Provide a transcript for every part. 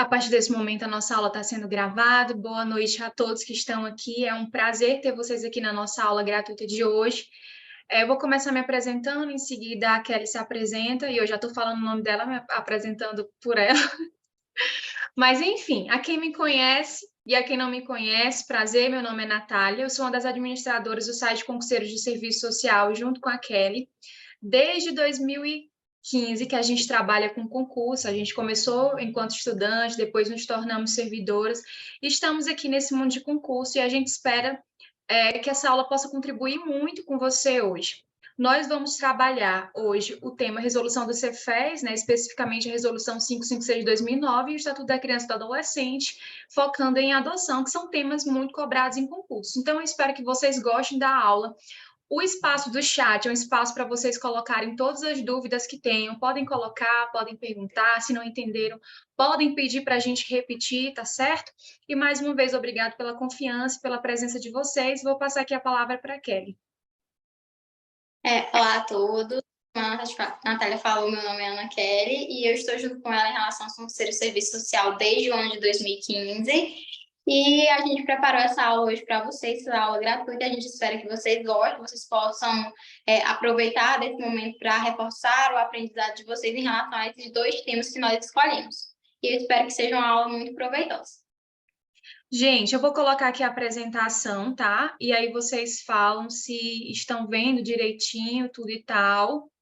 A partir desse momento, a nossa aula está sendo gravada. Boa noite a todos que estão aqui. É um prazer ter vocês aqui na nossa aula gratuita de hoje. Eu vou começar me apresentando, em seguida a Kelly se apresenta, e eu já estou falando o nome dela, me apresentando por ela. Mas, enfim, a quem me conhece e a quem não me conhece, prazer, meu nome é Natália, eu sou uma das administradoras do site Concurseiros de Serviço Social, junto com a Kelly. Desde 2015 que a gente trabalha com concurso, a gente começou enquanto estudante, depois nos tornamos servidoras, e estamos aqui nesse mundo de concurso e a gente espera que essa aula possa contribuir muito com você hoje. Nós vamos trabalhar hoje o tema resolução do Cefes, né, especificamente a resolução 556 de 2009 e o Estatuto da Criança e do Adolescente, focando em adoção, que são temas muito cobrados em concurso. Então, eu espero que vocês gostem da aula. O espaço do chat é um espaço para vocês colocarem todas as dúvidas que tenham. Podem colocar, podem perguntar, se não entenderam, podem pedir para a gente repetir, tá certo? E mais uma vez, obrigado pela confiança, pela presença de vocês. Vou passar aqui a palavra para a Kelly. Olá a todos. A Natália falou, meu nome é Ana Kelly e eu estou junto com ela em relação ao Conselho de Serviço Social desde o ano de 2015. E a gente preparou essa aula hoje para vocês, essa aula gratuita. A gente espera que vocês gostem, que vocês possam aproveitar desse momento para reforçar o aprendizado de vocês em relação a esses dois temas que nós escolhemos. E eu espero que seja uma aula muito proveitosa. Gente, eu vou colocar aqui a apresentação, tá? E aí vocês falam se estão vendo direitinho, tudo e tal.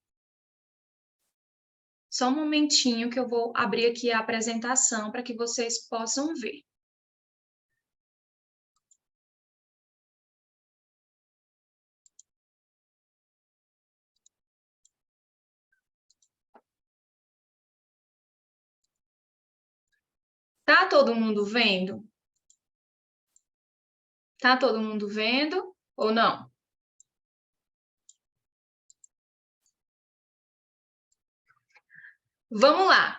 Só um momentinho que eu vou abrir aqui a apresentação para que vocês possam ver. Tá todo mundo vendo? Tá todo mundo vendo ou não? Vamos lá.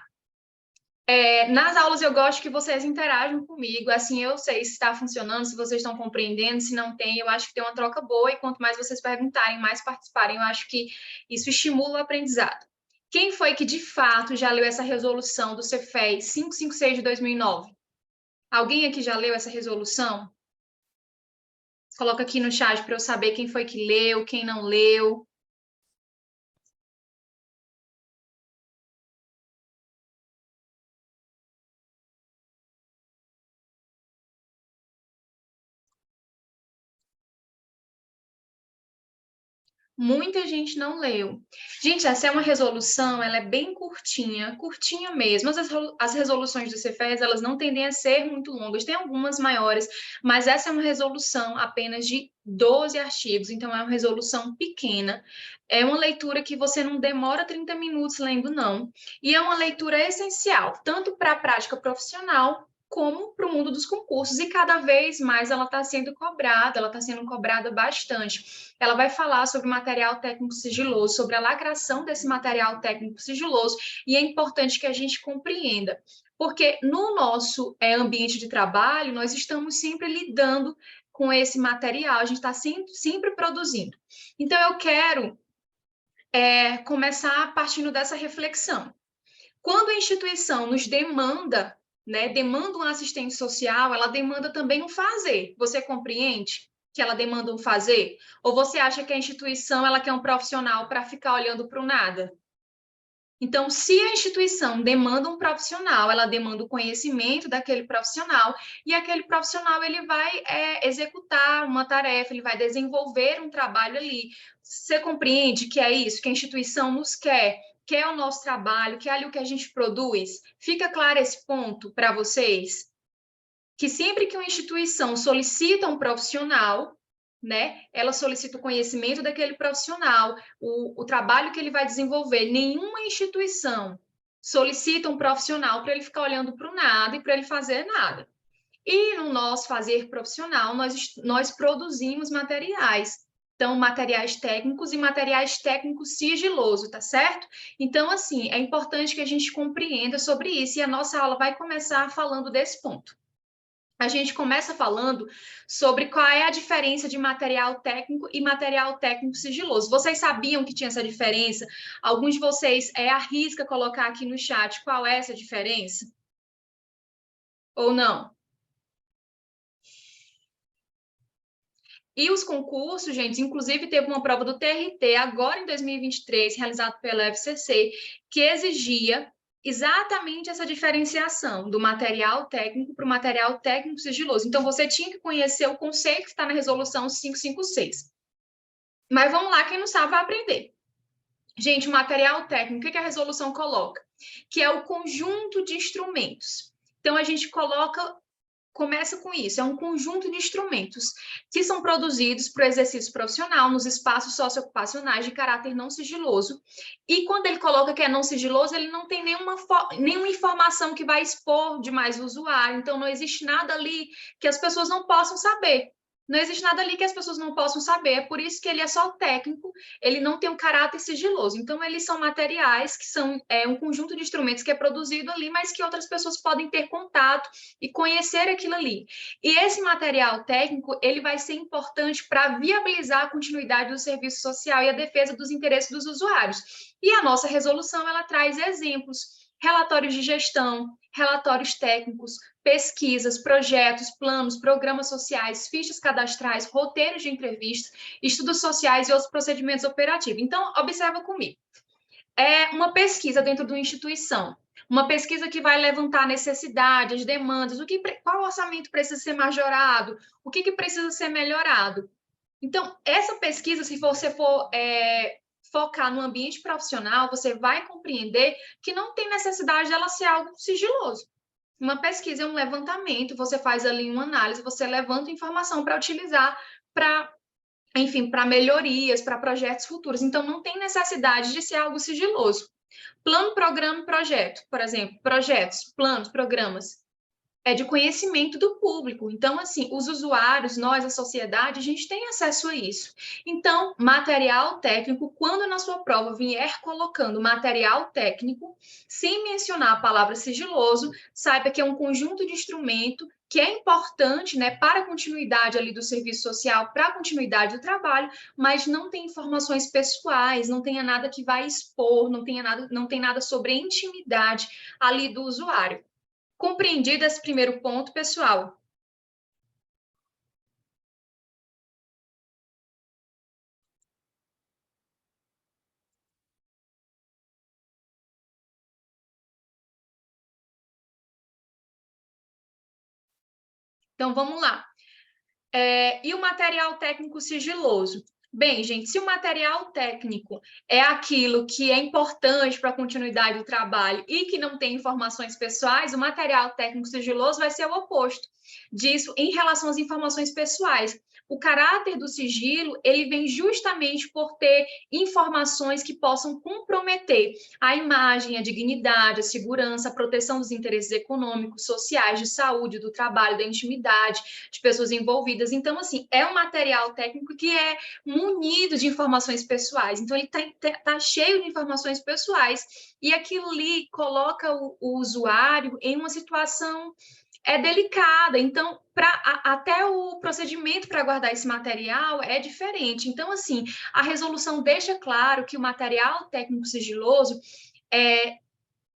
Nas aulas eu gosto que vocês interajam comigo, assim eu sei se está funcionando, se vocês estão compreendendo, se não tem, eu acho que tem uma troca boa e quanto mais vocês perguntarem, mais participarem, eu acho que isso estimula o aprendizado. Quem foi que de fato já leu essa resolução do Cefes 556 de 2009? Alguém aqui já leu essa resolução? Coloca aqui no chat para eu saber quem foi que leu, quem não leu. Muita gente não leu. Gente, essa é uma resolução, ela é bem curtinha, curtinha mesmo. As resoluções do Cefes, elas não tendem a ser muito longas, tem algumas maiores, mas essa é uma resolução apenas de 12 artigos, então é uma resolução pequena. É uma leitura que você não demora 30 minutos lendo, não. E é uma leitura essencial, tanto para a prática profissional, como para o mundo dos concursos, e cada vez mais ela está sendo cobrada bastante. Ela vai falar sobre material técnico sigiloso, sobre a lacração desse material técnico sigiloso, e é importante que a gente compreenda, porque no nosso ambiente de trabalho, nós estamos sempre lidando com esse material, a gente está sempre produzindo. Então, eu quero começar partindo dessa reflexão. Quando a instituição nos demanda, né, demanda um assistente social, ela demanda também um fazer. Você compreende que ela demanda um fazer? Ou você acha que a instituição ela quer um profissional para ficar olhando para o nada? Então, se a instituição demanda um profissional, ela demanda o conhecimento daquele profissional e aquele profissional ele vai executar uma tarefa, ele vai desenvolver um trabalho ali. Você compreende que é isso que a instituição nos quer o nosso trabalho, quer ali o que a gente produz? Fica claro esse ponto para vocês? Que sempre que uma instituição solicita um profissional, né, ela solicita o conhecimento daquele profissional, o trabalho que ele vai desenvolver. Nenhuma instituição solicita um profissional para ele ficar olhando para o nada e para ele fazer nada. E no nosso fazer profissional, nós produzimos materiais. Então, materiais técnicos e materiais técnicos sigilosos, tá certo? Então, assim, é importante que a gente compreenda sobre isso e a nossa aula vai começar falando desse ponto. A gente começa falando sobre qual é a diferença de material técnico e material técnico sigiloso. Vocês sabiam que tinha essa diferença? Alguns de vocês arrisca colocar aqui no chat qual é essa diferença? ou não? E os concursos, gente, inclusive teve uma prova do TRT, agora em 2023, realizado pela FCC, que exigia exatamente essa diferenciação do material técnico para o material técnico sigiloso. Então, você tinha que conhecer o conceito que está na resolução 556. Mas vamos lá, quem não sabe vai aprender. Gente, o material técnico, o que a resolução coloca? Que é o conjunto de instrumentos. Então, a gente começa com isso, é um conjunto de instrumentos que são produzidos para o exercício profissional nos espaços socioocupacionais de caráter não sigiloso. E quando ele coloca que é não sigiloso, ele não tem nenhuma informação que vai expor demais o usuário, então não existe nada ali que as pessoas não possam saber. Não existe nada ali que as pessoas não possam saber, é por isso que ele é só técnico, ele não tem um caráter sigiloso. Então, eles são materiais que são um conjunto de instrumentos que é produzido ali, mas que outras pessoas podem ter contato e conhecer aquilo ali. E esse material técnico, ele vai ser importante para viabilizar a continuidade do serviço social e a defesa dos interesses dos usuários. E a nossa resolução, ela traz exemplos, relatórios de gestão, relatórios técnicos, pesquisas, projetos, planos, programas sociais, fichas cadastrais, roteiros de entrevistas, estudos sociais e outros procedimentos operativos. Então, observa comigo. É uma pesquisa dentro de uma instituição, uma pesquisa que vai levantar necessidades, demandas, qual orçamento precisa ser majorado, o que precisa ser melhorado. Então, essa pesquisa, se você for focar no ambiente profissional, você vai compreender que não tem necessidade dela ser algo sigiloso. Uma pesquisa é um levantamento, você faz ali uma análise, você levanta informação para utilizar enfim, para melhorias, para projetos futuros. Então, não tem necessidade de ser algo sigiloso. Plano, programa e projeto, por exemplo, projetos, planos, programas, é de conhecimento do público. Então, assim, os usuários, nós, a sociedade, a gente tem acesso a isso. Então, material técnico, quando na sua prova vier colocando material técnico, sem mencionar a palavra sigiloso, saiba que é um conjunto de instrumento que é importante, né, para a continuidade ali do serviço social, para a continuidade do trabalho, mas não tem informações pessoais, não tenha nada que vai expor, não tem nada sobre a intimidade ali do usuário. Compreendido esse primeiro ponto, pessoal? Então, vamos lá. E o material técnico sigiloso? Bem, gente, se o material técnico é aquilo que é importante para a continuidade do trabalho e que não tem informações pessoais, o material técnico sigiloso vai ser o oposto disso em relação às informações pessoais. O caráter do sigilo, ele vem justamente por ter informações que possam comprometer a imagem, a dignidade, a segurança, a proteção dos interesses econômicos, sociais, de saúde, do trabalho, da intimidade de pessoas envolvidas. Então, assim, é um material técnico que é munido de informações pessoais. Então, ele tá cheio de informações pessoais e aquilo ali coloca o usuário em uma situação delicada. Então, até o procedimento para guardar esse material é diferente. Então, assim, a resolução deixa claro que o material técnico sigiloso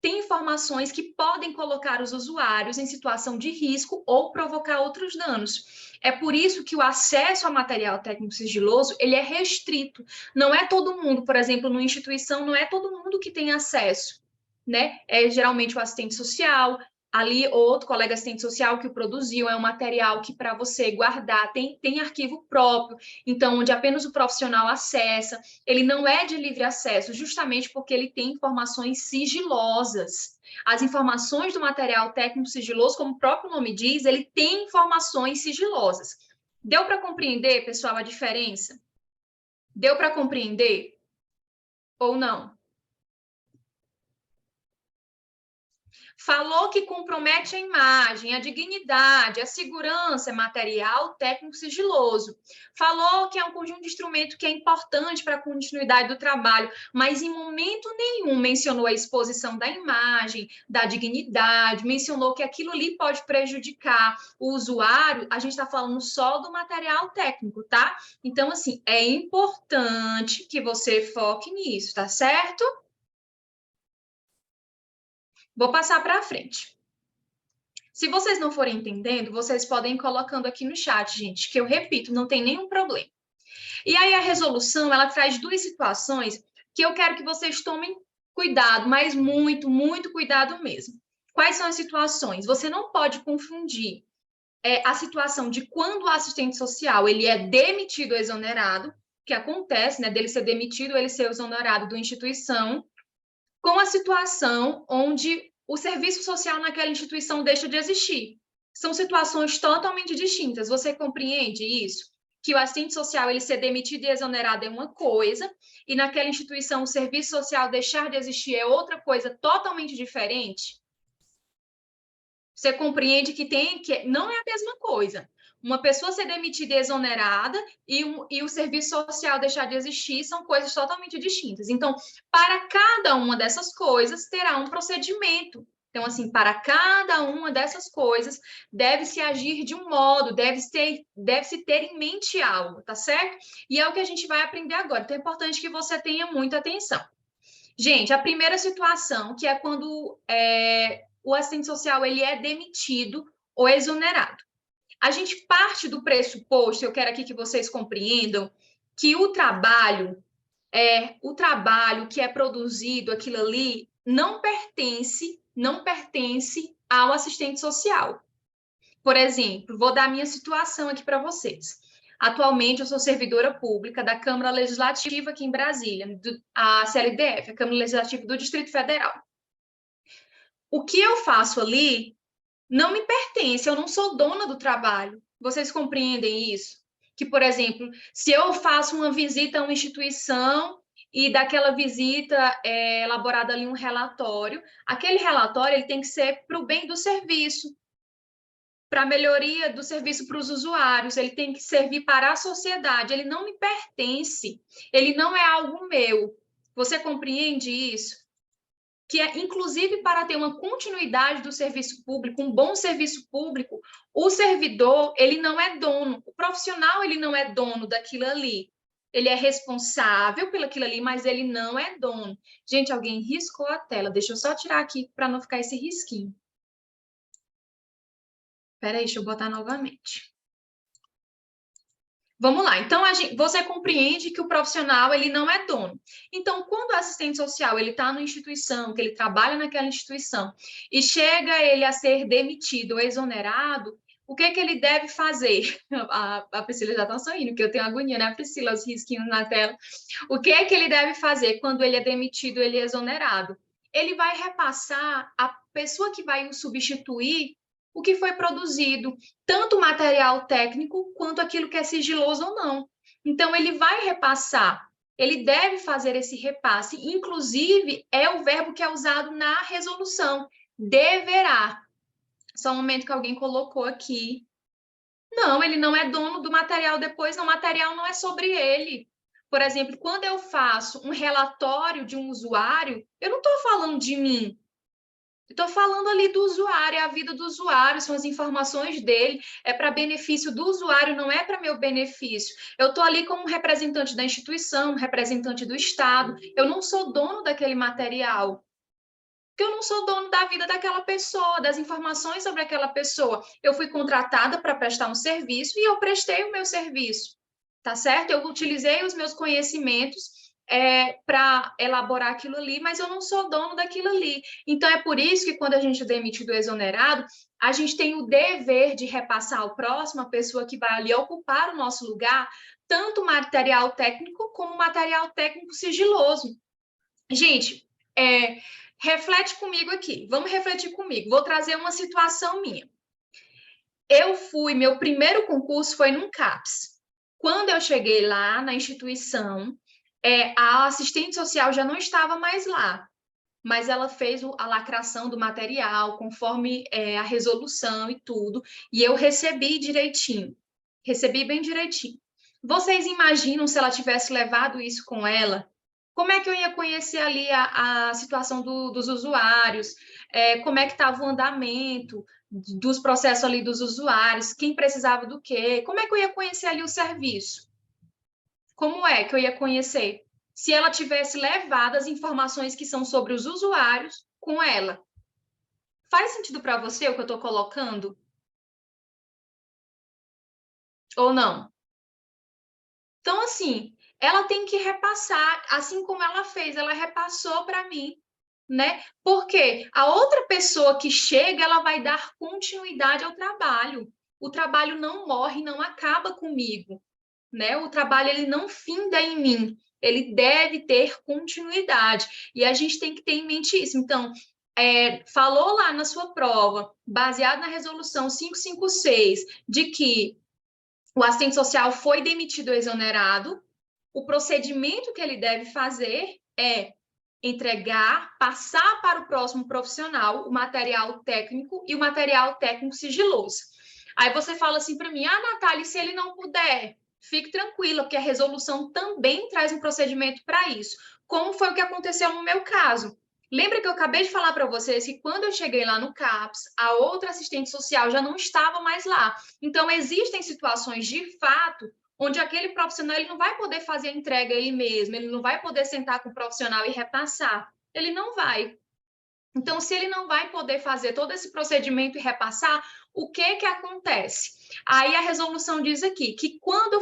tem informações que podem colocar os usuários em situação de risco ou provocar outros danos. É por isso que o acesso a material técnico sigiloso, ele é restrito. Não é todo mundo, por exemplo, numa instituição, não é todo mundo que tem acesso, né? É geralmente o assistente social, ali outro colega assistente social que o produziu, é um material que para você guardar tem arquivo próprio, então onde apenas o profissional acessa, ele não é de livre acesso, justamente porque ele tem informações sigilosas. As informações do material técnico sigiloso, como o próprio nome diz, ele tem informações sigilosas. Deu para compreender, pessoal, a diferença? Deu para compreender ou não? Falou que compromete a imagem, a dignidade, a segurança é material técnico sigiloso. Falou que é um conjunto de instrumento que é importante para a continuidade do trabalho, mas em momento nenhum mencionou a exposição da imagem, da dignidade, mencionou que aquilo ali pode prejudicar o usuário. A gente está falando só do material técnico, tá? Então, assim, é importante que você foque nisso, tá certo? Vou passar para frente. Se vocês não forem entendendo, vocês podem ir colocando aqui no chat, gente, que eu repito, não tem nenhum problema. E aí a resolução, ela traz duas situações que eu quero que vocês tomem cuidado, mas muito, muito cuidado mesmo. Quais são as situações? Você não pode confundir a situação de quando o assistente social ele é demitido ou exonerado, que acontece, né, dele ser demitido ou ele ser exonerado da instituição, com a situação onde o serviço social naquela instituição deixa de existir. São situações totalmente distintas. Você compreende isso? Que o assistente social ele ser demitido e exonerado é uma coisa, e naquela instituição o serviço social deixar de existir é outra coisa totalmente diferente? Você compreende que não é a mesma coisa. Uma pessoa ser demitida e exonerada e o serviço social deixar de existir são coisas totalmente distintas. Então, para cada uma dessas coisas, terá um procedimento. Então, assim, para cada uma dessas coisas, deve-se agir de um modo, deve-se ter em mente algo, tá certo? E é o que a gente vai aprender agora. Então, é importante que você tenha muita atenção. Gente, a primeira situação, que é quando o assistente social ele é demitido ou exonerado. A gente parte do pressuposto, eu quero aqui que vocês compreendam, que o trabalho que é produzido, aquilo ali, não pertence ao assistente social. Por exemplo, vou dar a minha situação aqui para vocês. Atualmente, eu sou servidora pública da Câmara Legislativa aqui em Brasília, a CLDF, a Câmara Legislativa do Distrito Federal. O que eu faço ali não me pertence, eu não sou dona do trabalho. Vocês compreendem isso? Que, por exemplo, se eu faço uma visita a uma instituição e daquela visita é elaborado ali um relatório, aquele relatório ele tem que ser para o bem do serviço, para a melhoria do serviço para os usuários, ele tem que servir para a sociedade, ele não me pertence, ele não é algo meu. Você compreende isso? Que é, inclusive, para ter uma continuidade do serviço público, um bom serviço público, o servidor, ele não é dono, o profissional, ele não é dono daquilo ali. Ele é responsável pelo aquilo ali, mas ele não é dono. Gente, alguém riscou a tela. Deixa eu só tirar aqui para não ficar esse risquinho. Espera aí, deixa eu botar novamente. Vamos lá. Então, você compreende que o profissional ele não é dono. Então, quando o assistente social ele está na instituição, que ele trabalha naquela instituição, e chega ele a ser demitido ou exonerado, o que ele deve fazer? A Priscila já está sorrindo, que eu tenho agonia, né, Priscila? Os risquinhos na tela. O que ele deve fazer quando ele é demitido, ele é exonerado? Ele vai repassar à pessoa que vai o substituir o que foi produzido, tanto o material técnico quanto aquilo que é sigiloso ou não. Então, ele vai repassar, ele deve fazer esse repasse, inclusive é o verbo que é usado na resolução, deverá. Só um momento que alguém colocou aqui. Não, ele não é dono do material depois, não, o material não é sobre ele. Por exemplo, quando eu faço um relatório de um usuário, eu não estou falando de mim, estou falando ali do usuário, é a vida do usuário, são as informações dele, é para benefício do usuário, não é para meu benefício. Eu estou ali como representante da instituição, representante do Estado, eu não sou dono daquele material, porque eu não sou dono da vida daquela pessoa, das informações sobre aquela pessoa. Eu fui contratada para prestar um serviço e eu prestei o meu serviço, tá certo? Eu utilizei os meus conhecimentos para elaborar aquilo ali, mas eu não sou dono daquilo ali. Então, é por isso que quando a gente é demitido ou exonerado, a gente tem o dever de repassar ao próximo, a pessoa que vai ali ocupar o nosso lugar, tanto material técnico como material técnico sigiloso. Gente, reflete comigo aqui, vamos refletir comigo. Vou trazer uma situação minha. Meu primeiro concurso foi num CAPS. Quando eu cheguei lá na instituição, a assistente social já não estava mais lá, mas ela fez a lacração do material conforme a resolução e tudo, e eu recebi direitinho, recebi bem direitinho. Vocês imaginam se ela tivesse levado isso com ela? Como é que eu ia conhecer ali a situação dos usuários? Como é que estava o andamento dos processos ali dos usuários? Quem precisava do quê? Como é que eu ia conhecer ali o serviço? Como é que eu ia conhecer? Se ela tivesse levado as informações que são sobre os usuários com ela. Faz sentido para você o que eu estou colocando? Ou não? Então, assim, ela tem que repassar, assim como ela fez, ela repassou para mim, né? Porque a outra pessoa que chega, ela vai dar continuidade ao trabalho. O trabalho não morre, não acaba comigo, né? O trabalho ele não finda em mim, ele deve ter continuidade. E a gente tem que ter em mente isso. Então, falou lá na sua prova, baseado na resolução 556, de que o assistente social foi demitido ou exonerado, o procedimento que ele deve fazer é entregar, passar para o próximo profissional o material técnico e o material técnico sigiloso. Aí você fala assim para mim, Natália, se ele não puder, fique tranquila, porque a resolução também traz um procedimento para isso, como foi o que aconteceu no meu caso. Lembra que eu acabei de falar para vocês que quando eu cheguei lá no CAPS, a outra assistente social já não estava mais lá. Então, existem situações de fato onde aquele profissional ele não vai poder fazer a entrega ele mesmo, ele não vai poder sentar com o profissional e repassar. Ele não vai. Então, se ele não vai poder fazer todo esse procedimento e repassar, o que acontece? Aí a resolução diz aqui que quando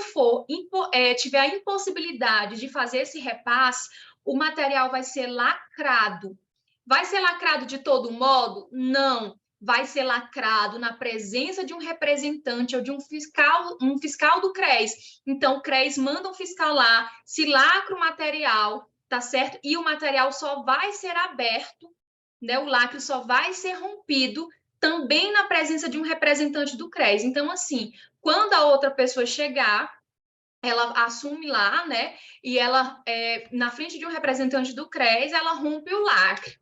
tiver a impossibilidade de fazer esse repasse, o material vai ser lacrado. Vai ser lacrado de todo modo? Não. Vai ser lacrado na presença de um representante ou de um fiscal do CRES. Então, o CRES manda um fiscal lá, se lacra o material, tá certo? E o material só vai ser aberto, né? O lacre só vai ser rompido também na presença de um representante do CRES. Então, assim, quando a outra pessoa chegar, ela assume lá, né? E ela, na frente de um representante do CRES, ela rompe o lacre.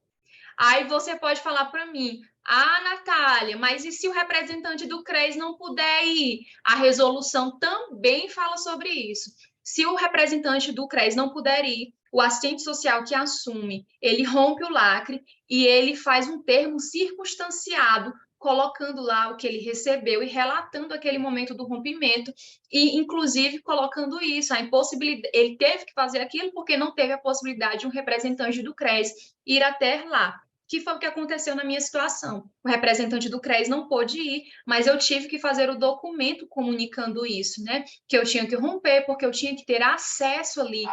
Aí você pode falar para mim, Natália, mas e se o representante do CRES não puder ir? A resolução também fala sobre isso. Se o representante do CRES não puder ir, o assistente social que assume, ele rompe o lacre e ele faz um termo circunstanciado, colocando lá o que ele recebeu e relatando aquele momento do rompimento e, inclusive, colocando isso, a impossibilidade, ele teve que fazer aquilo porque não teve a possibilidade de um representante do CRES ir até lá, que foi o que aconteceu na minha situação. O representante do CRES não pôde ir, mas eu tive que fazer o documento comunicando isso, né? Que eu tinha que romper, porque eu tinha que ter acesso ali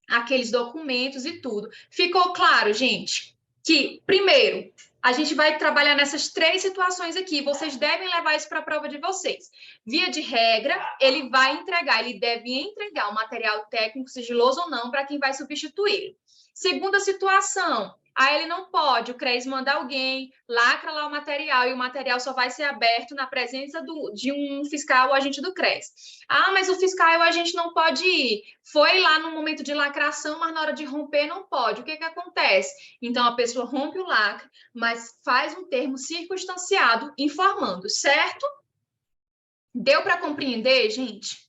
àqueles documentos e tudo. Ficou claro, gente, que, primeiro, a gente vai trabalhar nessas 3 situações aqui. Vocês devem levar isso para a prova de vocês. Via de regra, ele deve entregar o material técnico sigiloso ou não para quem vai substituir. Segunda situação, ele não pode, o CRES manda alguém, lacra lá o material e o material só vai ser aberto na presença de um fiscal ou agente do CRES. Mas o fiscal e o agente não pode ir. Foi lá no momento de lacração, mas na hora de romper não pode. O que acontece? Então, a pessoa rompe o lacre, mas faz um termo circunstanciado informando, certo? Deu para compreender, gente?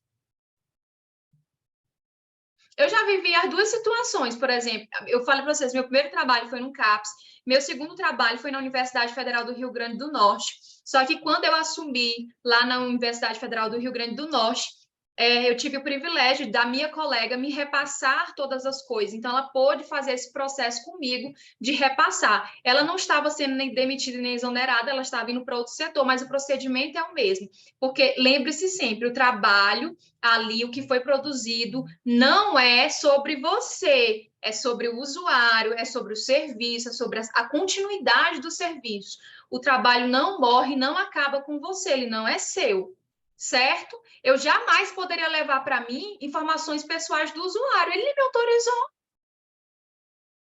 Eu já vivi as 2 situações, por exemplo, eu falei para vocês, meu primeiro trabalho foi no CAPS, meu segundo trabalho foi na Universidade Federal do Rio Grande do Norte, só que quando eu assumi lá na Universidade Federal do Rio Grande do Norte, eu tive o privilégio da minha colega me repassar todas as coisas. Então, ela pôde fazer esse processo comigo de repassar. Ela não estava sendo nem demitida nem exonerada, ela estava indo para outro setor, mas o procedimento é o mesmo. Porque lembre-se sempre, o trabalho ali, o que foi produzido, não é sobre você, é sobre o usuário, é sobre o serviço, é sobre a continuidade do serviço. O trabalho não morre, não acaba com você, ele não é seu, certo? Eu jamais poderia levar para mim informações pessoais do usuário. Ele me autorizou.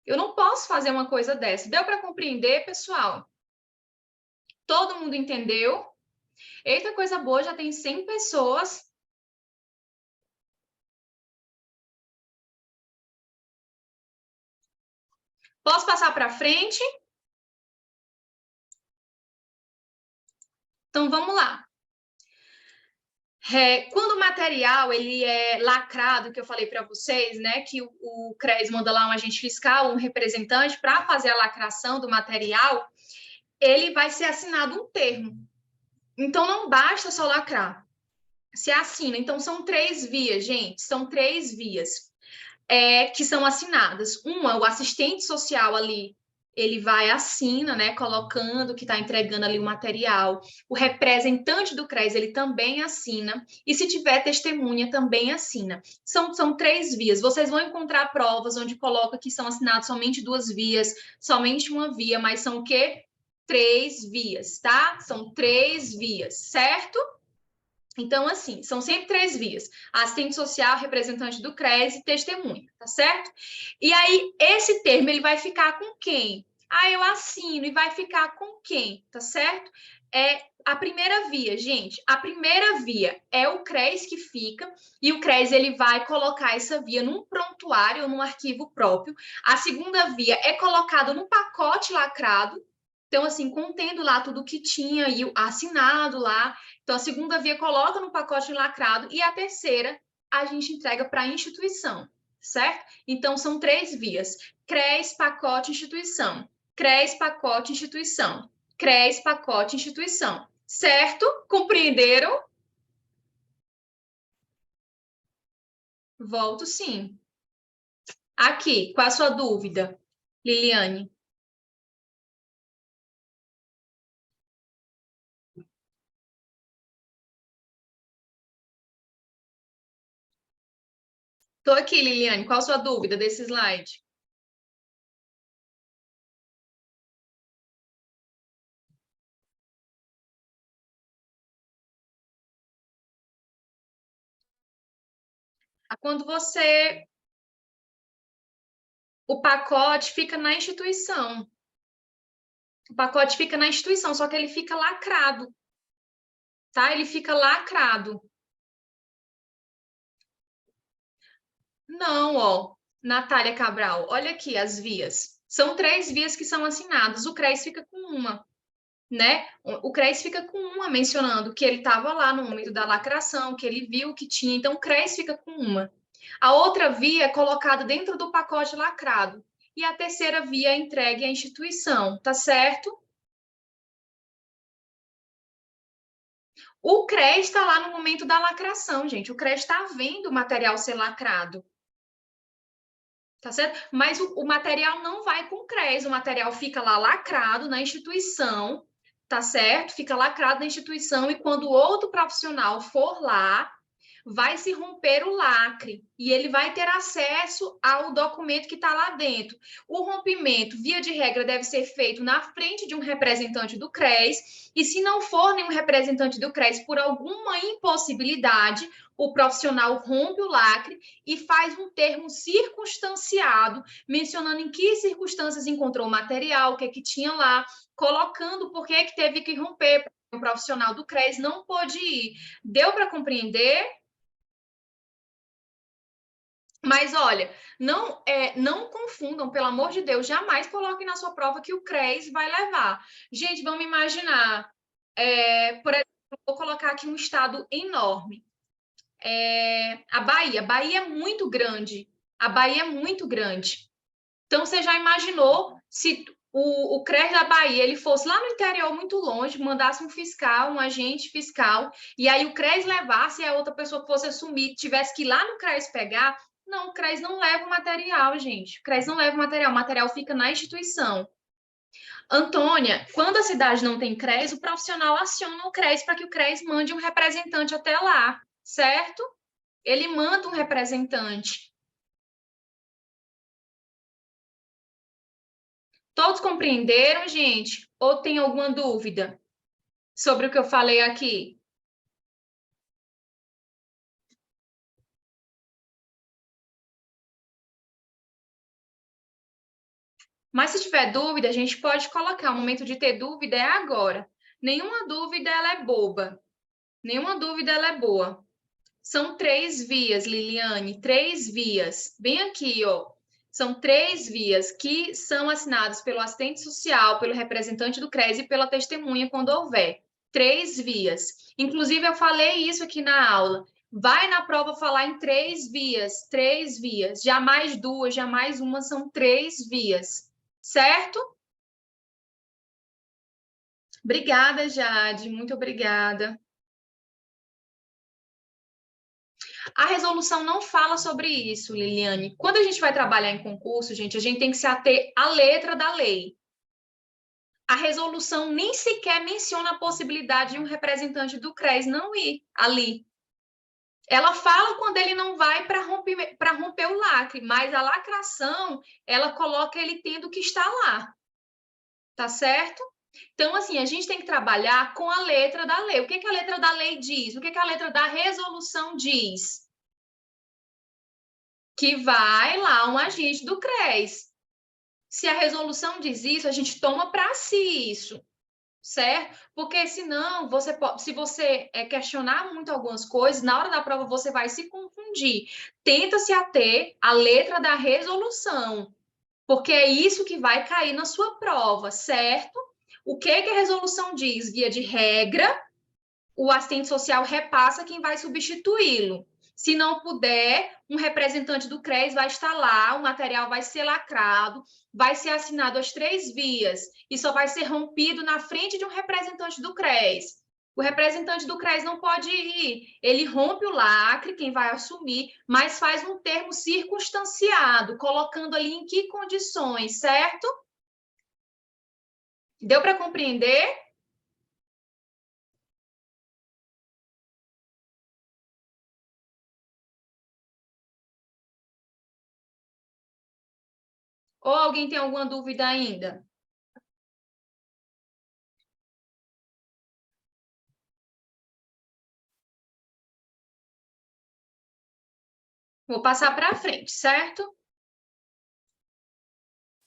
Eu não posso fazer uma coisa dessa. Deu para compreender, pessoal? Todo mundo entendeu? Eita, coisa boa, já tem 100 pessoas. Posso passar para frente? Então, vamos lá. Quando o material ele é lacrado, que eu falei para vocês, né, que o CRES manda lá um agente fiscal, um representante para fazer a lacração do material, ele vai ser assinado um termo. Então, não basta só lacrar. Se assina. Então, são 3 vias, gente. São 3 vias que são assinadas. Uma, o assistente social ali, ele vai, assina, né, colocando que está entregando ali o material. O representante do CRES, ele também assina. E se tiver testemunha, também assina. São 3 vias. Vocês vão encontrar provas onde coloca que são assinadas somente 2 vias, somente uma via, mas são o quê? 3 vias, tá? São 3 vias, certo? Então, assim, são sempre 3 vias: assistente social, representante do CRES e testemunha, tá certo? E aí, esse termo, ele vai ficar com quem? Ah, eu assino, e vai ficar com quem, tá certo? É a primeira via, gente. A primeira via é o CRES que fica, e o CRES, ele vai colocar essa via num prontuário ou num arquivo próprio. A segunda via é colocada num pacote lacrado, então, assim, contendo lá tudo que tinha e assinado lá. Então, a segunda via coloca no pacote lacrado e a terceira a gente entrega para a instituição, certo? Então, são 3 vias: CRES, pacote, instituição. CRES, pacote, instituição. CRES, pacote, instituição. Certo? Compreenderam? Volto sim. Aqui, qual a sua dúvida, Liliane? Estou aqui, Liliane. Qual a sua dúvida desse slide? Quando você... O pacote fica na instituição. O pacote fica na instituição, só que ele fica lacrado, tá? Ele fica lacrado. Não, ó, Natália Cabral, olha aqui as vias. São 3 vias que são assinadas. O CRES fica com uma, né? O CRES fica com uma, mencionando que ele estava lá no momento da lacração, que ele viu que tinha. Então, o CRES fica com uma. A outra via é colocada dentro do pacote lacrado. E a terceira via é entregue à instituição, tá certo? O CRES está lá no momento da lacração, gente. O CRES está vendo o material ser lacrado. Tá certo? Mas o material não vai com o CRES, o material fica lá lacrado na instituição, tá certo? Fica lacrado na instituição, e quando o outro profissional for lá, vai se romper o lacre e ele vai ter acesso ao documento que está lá dentro. O rompimento, via de regra, deve ser feito na frente de um representante do CRES, e se não for nenhum representante do CRES, por alguma impossibilidade, o profissional rompe o lacre e faz um termo circunstanciado, mencionando em que circunstâncias encontrou o material, o que é que tinha lá, colocando por que teve que romper. O profissional do CRES não pôde ir. Deu para compreender? Mas olha, não confundam, pelo amor de Deus, jamais coloquem na sua prova que o CRES vai levar. Gente, vamos imaginar, por exemplo, vou colocar aqui um estado enorme. A Bahia. A Bahia é muito grande. A Bahia é muito grande. Então, você já imaginou se o CRES da Bahia ele fosse lá no interior, muito longe, mandasse um fiscal, um agente fiscal, e aí o CRES levasse e a outra pessoa que fosse assumir tivesse que ir lá no CRES pegar? Não, o CRES não leva o material, gente. O CRES não leva o material fica na instituição. Antônia, quando a cidade não tem CRES, o profissional aciona o CRES para que o CRES mande um representante até lá, certo? Ele manda um representante. Todos compreenderam, gente? Ou tem alguma dúvida sobre o que eu falei aqui? Mas se tiver dúvida, a gente pode colocar. O momento de ter dúvida é agora. Nenhuma dúvida ela é boba. Nenhuma dúvida ela é boa. São 3 vias, Liliane, 3 vias. Bem aqui, ó. São 3 vias que são assinadas pelo assistente social, pelo representante do CRES e pela testemunha, quando houver. 3 vias. Inclusive, eu falei isso aqui na aula. Vai na prova falar em 3 vias, 3 vias. Jamais 2, jamais uma, são 3 vias. Certo? Obrigada, Jade. Muito obrigada. A resolução não fala sobre isso, Liliane. Quando a gente vai trabalhar em concurso, gente, a gente tem que se ater à letra da lei. A resolução nem sequer menciona a possibilidade de um representante do CRES não ir ali. Ela fala quando ele não vai para romper o lacre, mas a lacração, ela coloca ele tendo que estar lá. Tá certo? Então, assim, a gente tem que trabalhar com a letra da lei. O que a letra da lei diz? O que a letra da resolução diz? Que vai lá um agente do CRES. Se a resolução diz isso, a gente toma para si isso, certo? Porque senão, se você questionar muito algumas coisas, na hora da prova você vai se confundir. Tenta se ater à letra da resolução, porque é isso que vai cair na sua prova, certo? O que a resolução diz? Via de regra, o assistente social repassa quem vai substituí-lo. Se não puder, um representante do CRES vai estar lá, o material vai ser lacrado, vai ser assinado as 3 vias e só vai ser rompido na frente de um representante do CRES. O representante do CRES não pode ir, ele rompe o lacre, quem vai assumir, mas faz um termo circunstanciado, colocando ali em que condições, certo? Deu para compreender? Ou alguém tem alguma dúvida ainda? Vou passar para frente, certo?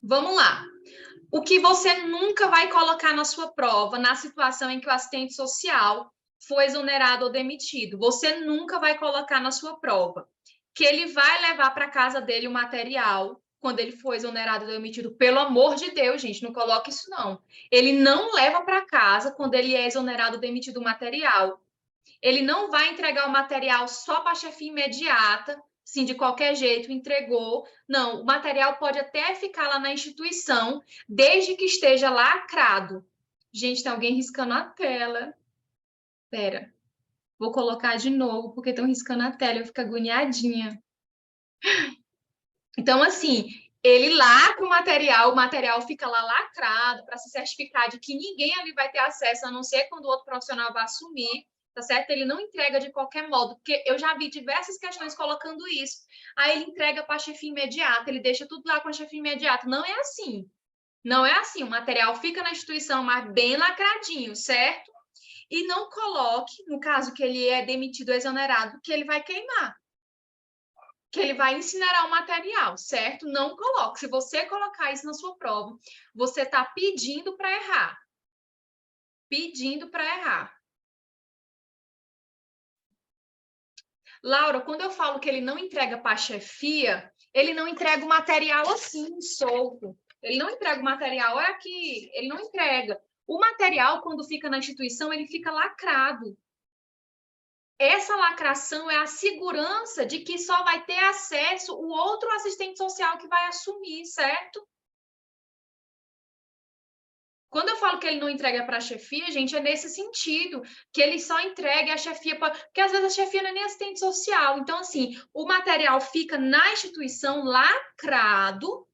Vamos lá. O que você nunca vai colocar na sua prova, na situação em que o assistente social foi exonerado ou demitido, você nunca vai colocar na sua prova que ele vai levar para casa dele o material quando ele for exonerado ou demitido. Pelo amor de Deus, gente, não coloque isso não. Ele não leva para casa quando ele é exonerado ou demitido o material. Ele não vai entregar o material só para a chefia imediata, sim, de qualquer jeito, entregou. Não, o material pode até ficar lá na instituição, desde que esteja lacrado. Gente, tem alguém riscando a tela. Espera, vou colocar de novo, porque estão riscando a tela, eu fico agoniadinha. Então, assim, ele lacra o material fica lá lacrado para se certificar de que ninguém ali vai ter acesso, a não ser quando o outro profissional vai assumir, tá certo? Ele não entrega de qualquer modo, porque eu já vi diversas questões colocando isso. Aí ele entrega para a chefia imediata, ele deixa tudo lá com a chefia imediata. Não é assim. Não é assim. O material fica na instituição, mas bem lacradinho, certo? E não coloque, no caso que ele é demitido ou exonerado, que ele vai queimar, que ele vai incinerar o material, certo? Não coloque. Se você colocar isso na sua prova, você está pedindo para errar. Pedindo para errar. Laura, quando eu falo que ele não entrega para a chefia, ele não entrega o material assim, solto. Ele não entrega o material, olha aqui, ele não entrega. O material, quando fica na instituição, ele fica lacrado. Essa lacração é a segurança de que só vai ter acesso o outro assistente social que vai assumir, certo? Quando eu falo que ele não entrega para a chefia, gente, é nesse sentido, que ele só entrega a chefia, porque às vezes a chefia não é nem assistente social. Então, assim, o material fica na instituição lacrado,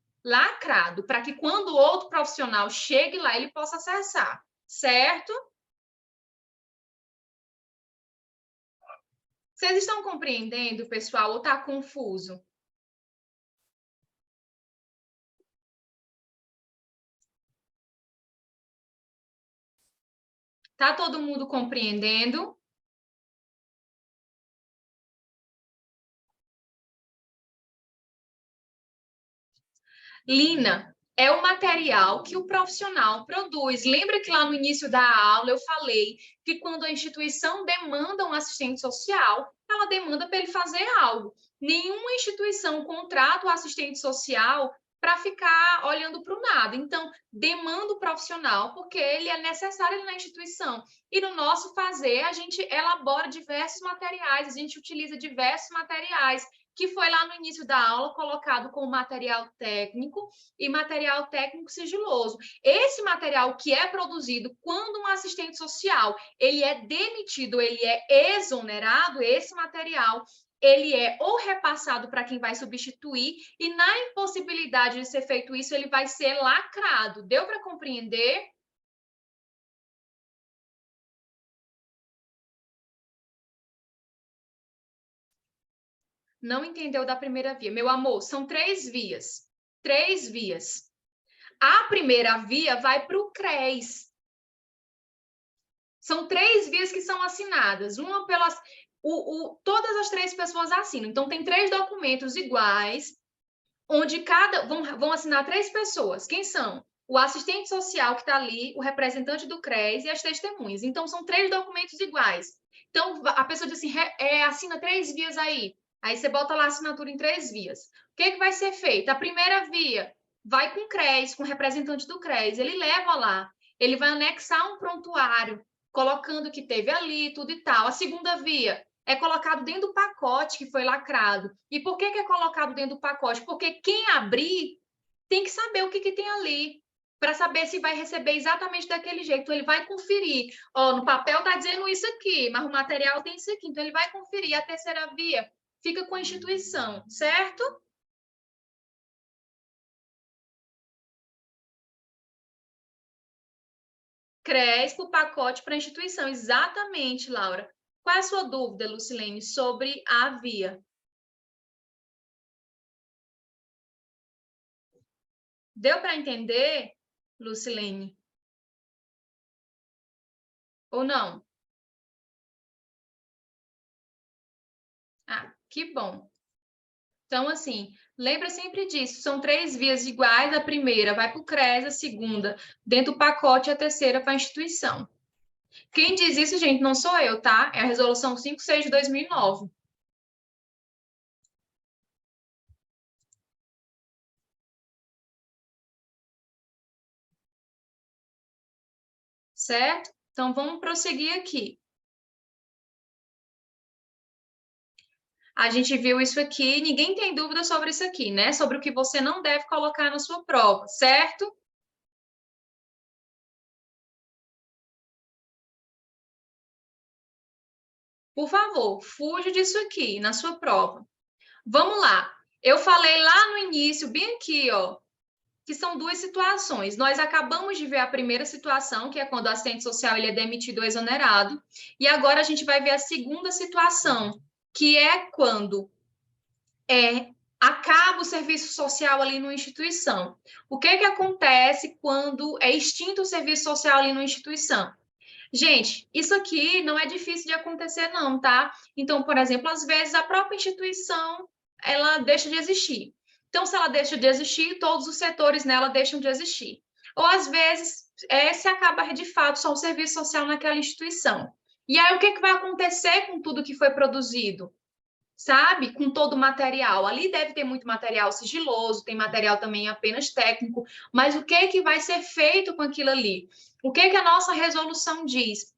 para que quando o outro profissional chegue lá, ele possa acessar, certo? Vocês estão compreendendo, pessoal, ou está confuso? Tá todo mundo compreendendo? Lina, é o material que o profissional produz. Lembra que lá no início da aula eu falei que quando a instituição demanda um assistente social, ela demanda para ele fazer algo. Nenhuma instituição contrata o assistente social para ficar olhando para o nada. Então, demanda o profissional, porque ele é necessário na instituição. E no nosso fazer, a gente elabora diversos materiais, a gente utiliza diversos materiais que foi lá no início da aula colocado como material técnico e material técnico sigiloso. Esse material que é produzido quando um assistente social ele é demitido, ele é exonerado, esse material ele é ou repassado para quem vai substituir e na impossibilidade de ser feito isso, ele vai ser lacrado. Deu para compreender? Não entendeu da primeira via. Meu amor, são 3 vias. 3 vias. A primeira via vai para o CRES. São 3 vias que são assinadas. Uma pelas... todas as 3 pessoas assinam. Então, tem 3 documentos iguais, onde vão assinar 3 pessoas. Quem são? O assistente social que está ali, o representante do CRES e as testemunhas. Então, são 3 documentos iguais. Então, a pessoa diz assim, assina 3 vias aí. Aí você bota lá a assinatura em 3 vias. O que vai ser feito? A primeira via vai com o CRES, com o representante do CRES. Ele leva lá. Ele vai anexar um prontuário, colocando que teve ali, tudo e tal. A segunda via é colocado dentro do pacote que foi lacrado. E por que é colocado dentro do pacote? Porque quem abrir tem que saber o que tem ali, para saber se vai receber exatamente daquele jeito. Então, ele vai conferir. No papel está dizendo isso aqui, mas o material tem isso aqui. Então, ele vai conferir. A terceira via fica com a instituição, certo? CRES para o pacote para a instituição. Exatamente, Laura. Qual é a sua dúvida, Lucilene, sobre a via? Deu para entender, Lucilene? Ou não? Ah, que bom. Então, assim, lembra sempre disso. São 3 vias iguais. A primeira vai para o CRES, a segunda dentro do pacote, a terceira para a instituição. Quem diz isso, gente, não sou eu, tá? É a Resolução 56 de 2009. Certo? Então, vamos prosseguir aqui. A gente viu isso aqui, ninguém tem dúvida sobre isso aqui, né? Sobre o que você não deve colocar na sua prova, certo? Por favor, fuja disso aqui na sua prova. Vamos lá. Eu falei lá no início, bem aqui, ó, que são 2 situações. Nós acabamos de ver a primeira situação, que é quando o assistente social ele é demitido ou exonerado, e agora a gente vai ver a segunda situação, que é quando acaba o serviço social ali numa instituição. O que acontece quando é extinto o serviço social ali numa instituição? Gente, isso aqui não é difícil de acontecer, não, tá? Então, por exemplo, às vezes a própria instituição ela deixa de existir. Então, se ela deixa de existir, todos os setores nela deixam de existir. Ou às vezes se acaba de fato só o serviço social naquela instituição. E aí, o que vai acontecer com tudo que foi produzido? Sabe? Com todo o material. Ali deve ter muito material sigiloso, tem material também apenas técnico, mas o que vai ser feito com aquilo ali? O que a nossa resolução diz?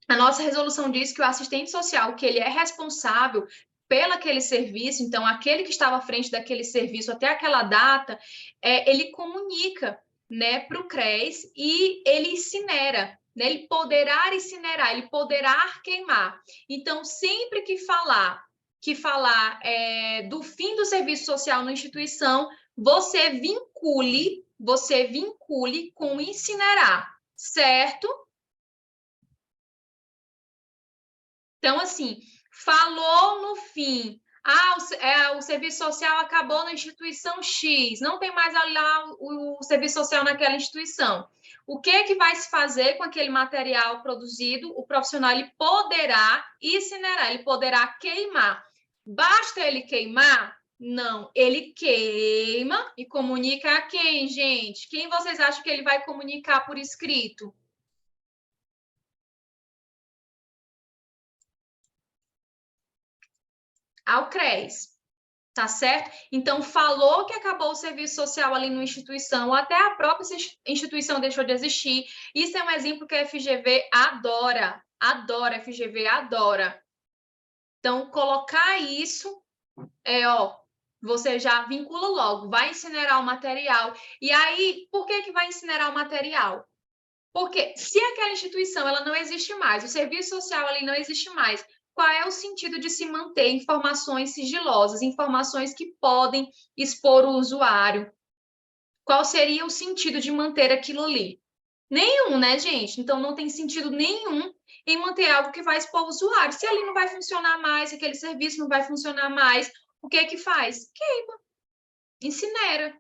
A nossa resolução diz que o assistente social, que ele é responsável pelo aquele serviço, então aquele que estava à frente daquele serviço até aquela data, ele comunica, né, para o CRES e ele incinera, né, ele poderá incinerar, ele poderá queimar. Então, sempre que falar do fim do serviço social na instituição, você vincule com incinerar, certo? Então, assim, falou no fim, o serviço social acabou na instituição X, não tem mais lá o serviço social naquela instituição. O que vai se fazer com aquele material produzido? O profissional ele poderá incinerar, ele poderá queimar. Basta ele queimar? Não, ele queima e comunica a quem, gente? Quem vocês acham que ele vai comunicar por escrito? Ao CRES. Tá certo? Então, falou que acabou o serviço social ali numa instituição, ou até a própria instituição deixou de existir. Isso é um exemplo que a FGV adora. Adora, a FGV adora. Então, colocar isso você já vincula logo, vai incinerar o material. E aí, por que vai incinerar o material? Porque se aquela instituição ela não existe mais, o serviço social ali não existe mais, qual é o sentido de se manter informações sigilosas, informações que podem expor o usuário? Qual seria o sentido de manter aquilo ali? Nenhum, né, gente? Então não tem sentido nenhum em manter algo que vai expor o usuário. Se ali não vai funcionar mais, se aquele serviço não vai funcionar mais, o que é que faz? Queima, incinera,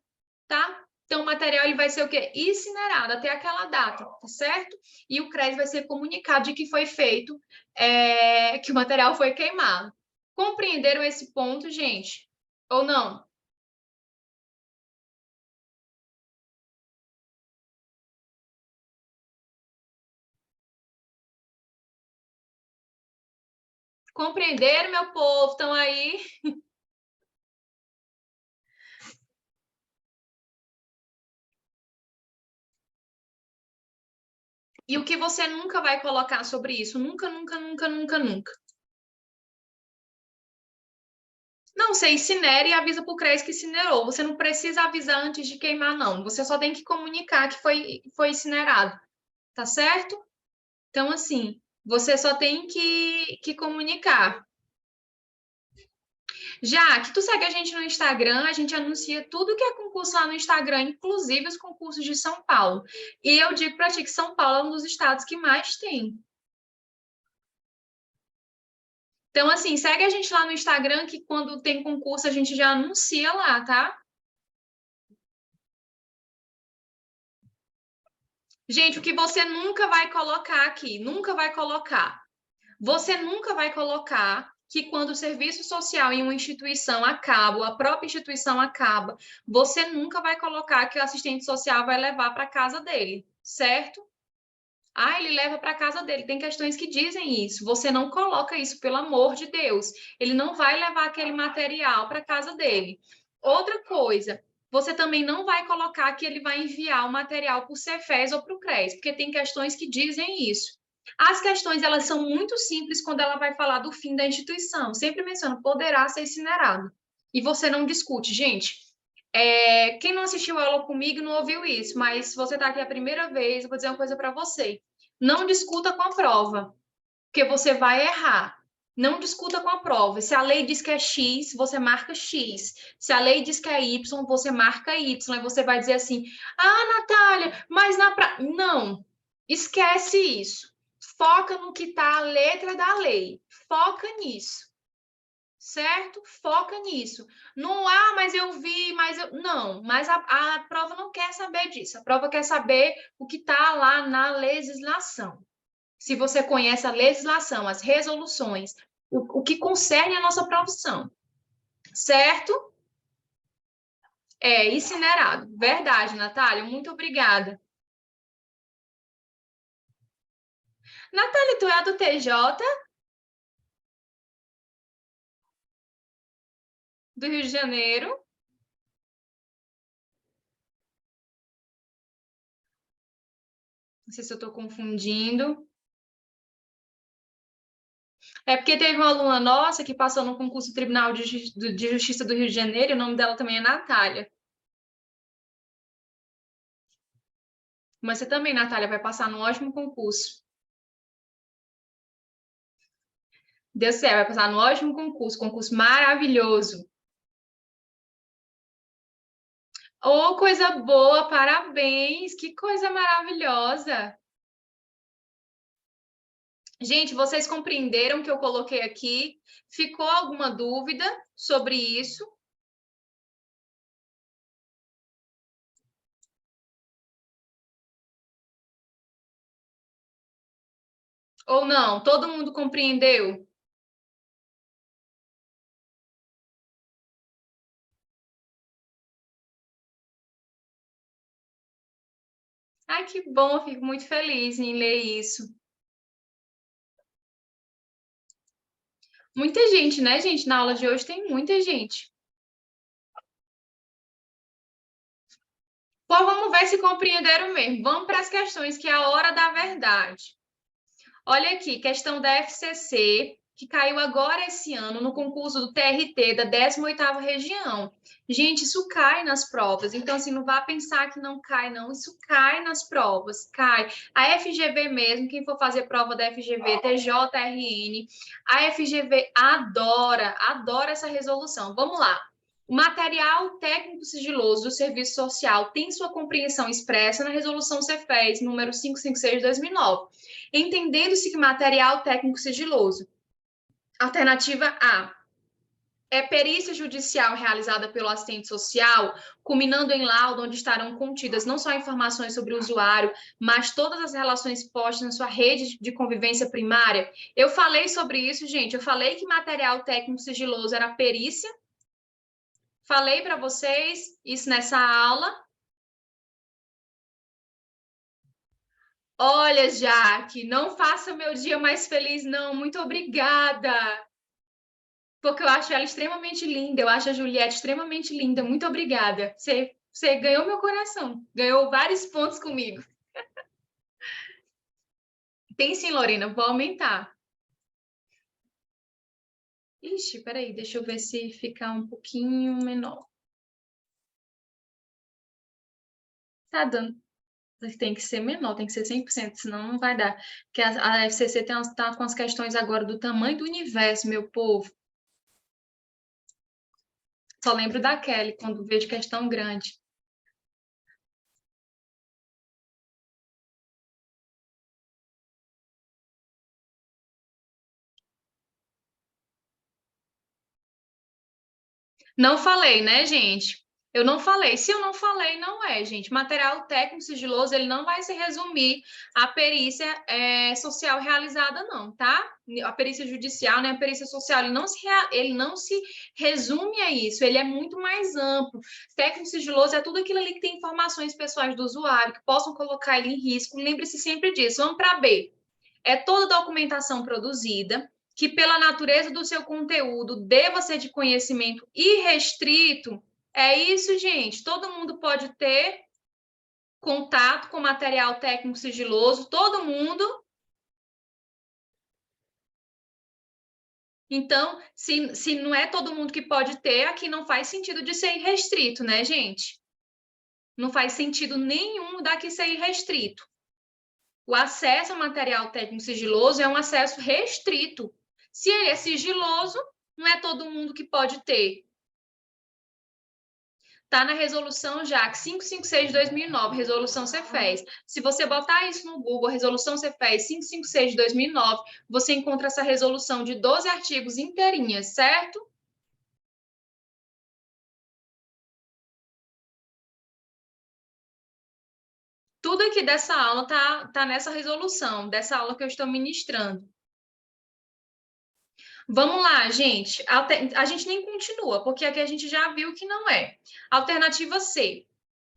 tá? Então, o material ele vai ser o quê? Incinerado até aquela data, tá certo? E o CRES vai ser comunicado de que foi feito, que o material foi queimado. Compreenderam esse ponto, gente? Ou não? Compreenderam, meu povo? Estão aí? E o que você nunca vai colocar sobre isso? Nunca, nunca, nunca, nunca, nunca. Não, você incinera e avisa para o CRES que incinerou. Você não precisa avisar antes de queimar, não. Você só tem que comunicar que foi incinerado, tá certo? Então, assim, você só tem que comunicar. Já que tu segue a gente no Instagram, a gente anuncia tudo que é concurso lá no Instagram, inclusive os concursos de São Paulo. E eu digo para ti que São Paulo é um dos estados que mais tem. Então, assim, segue a gente lá no Instagram, que quando tem concurso a gente já anuncia lá, tá? Gente, o que você nunca vai colocar aqui, nunca vai colocar. Você nunca vai colocar que quando o serviço social em uma instituição acaba, ou a própria instituição acaba, você nunca vai colocar que o assistente social vai levar para casa dele, certo? Ah, ele leva para casa dele. Tem questões que dizem isso. Você não coloca isso, pelo amor de Deus. Ele não vai levar aquele material para casa dele. Outra coisa, você também não vai colocar que ele vai enviar o material para o Cefes ou para o CRES, porque tem questões que dizem isso. As questões, elas são muito simples quando ela vai falar do fim da instituição. Sempre menciona, poderá ser incinerado. E você não discute. Gente, quem não assistiu a aula comigo não ouviu isso, mas se você está aqui a primeira vez, eu vou dizer uma coisa para você. Não discuta com a prova, porque você vai errar. Não discuta com a prova. Se a lei diz que é X, você marca X. Se a lei diz que é Y, você marca Y. E você vai dizer assim: ah, Natália, mas na prática. Não, esquece isso. Foca no que está a letra da lei. Foca nisso. Certo? Foca nisso. Não, mas eu vi, mas eu. Não, mas a prova não quer saber disso. A prova quer saber o que está lá na legislação. Se você conhece a legislação, as resoluções, o que concerne a nossa profissão, certo? É incinerado. Verdade, Natália. Muito obrigada. Natália, tu é a do TJ do Rio de Janeiro? Não sei se eu estou confundindo. É porque teve uma aluna nossa que passou no concurso do Tribunal de Justiça do Rio de Janeiro, e o nome dela também é Natália. Mas você também, Natália, vai passar num ótimo concurso. Deus céu, vai passar num ótimo concurso maravilhoso. Oh, coisa boa, parabéns, que coisa maravilhosa. Gente, vocês compreenderam o que eu coloquei aqui? Ficou alguma dúvida sobre isso? Ou não? Todo mundo compreendeu? Ai, que bom, eu fico muito feliz em ler isso. Muita gente, né, gente? Na aula de hoje tem muita gente. Pô, vamos ver se compreenderam mesmo. Vamos para as questões, que é a hora da verdade. Olha aqui, questão da FCC, que caiu agora esse ano no concurso do TRT da 18ª região. Gente, isso cai nas provas. Então, assim, não vá pensar que não cai, não. Isso cai nas provas, cai. A FGV mesmo, quem for fazer prova da FGV, TJRN, a FGV adora essa resolução. Vamos lá. O material técnico sigiloso do serviço social tem sua compreensão expressa na resolução Cefes número 556 de 2009, entendendo-se que material técnico sigiloso. Alternativa A é perícia judicial realizada pelo assistente social, culminando em laudo onde estarão contidas não só informações sobre o usuário, mas todas as relações postas na sua rede de convivência primária. Eu falei sobre isso, gente. Eu falei que material técnico sigiloso era perícia. Falei para vocês isso nessa aula. Olha, Jaque, não faça meu dia mais feliz, não. Muito obrigada. Porque eu acho ela extremamente linda. Eu acho a Juliette extremamente linda. Muito obrigada. Você ganhou meu coração. Ganhou vários pontos comigo. Tem sim, Lorena. Vou aumentar. Ixi, peraí. Deixa eu ver se ficar um pouquinho menor. Tá dando. Tem que ser menor, tem que ser 100%, senão não vai dar. Porque a FCC tá com as questões agora do tamanho do universo, meu povo. Só lembro da Kelly quando vejo questão grande. Não falei, né, gente? Eu não falei. Se eu não falei, não é, gente. Material técnico sigiloso, ele não vai se resumir à perícia social realizada, não, tá? A perícia judicial, né? A perícia social, ele não se resume a isso. Ele é muito mais amplo. Técnico sigiloso é tudo aquilo ali que tem informações pessoais do usuário, que possam colocar ele em risco. Lembre-se sempre disso. Vamos para B. É toda documentação produzida que, pela natureza do seu conteúdo, deva ser de conhecimento irrestrito. É isso, gente. Todo mundo pode ter contato com material técnico sigiloso, todo mundo. Então, se não é todo mundo que pode ter, aqui não faz sentido de ser irrestrito, né, gente? Não faz sentido nenhum daqui ser irrestrito. O acesso ao material técnico sigiloso é um acesso restrito. Se ele é sigiloso, não é todo mundo que pode ter. Está na resolução JAC 556 de 2009, resolução Cefes. Se você botar isso no Google, resolução Cefes 556 de 2009, você encontra essa resolução de 12 artigos inteirinhas, certo? Tudo aqui dessa aula tá nessa resolução, dessa aula que eu estou ministrando. Vamos lá, gente. A gente nem continua, porque aqui a gente já viu que não é. Alternativa C.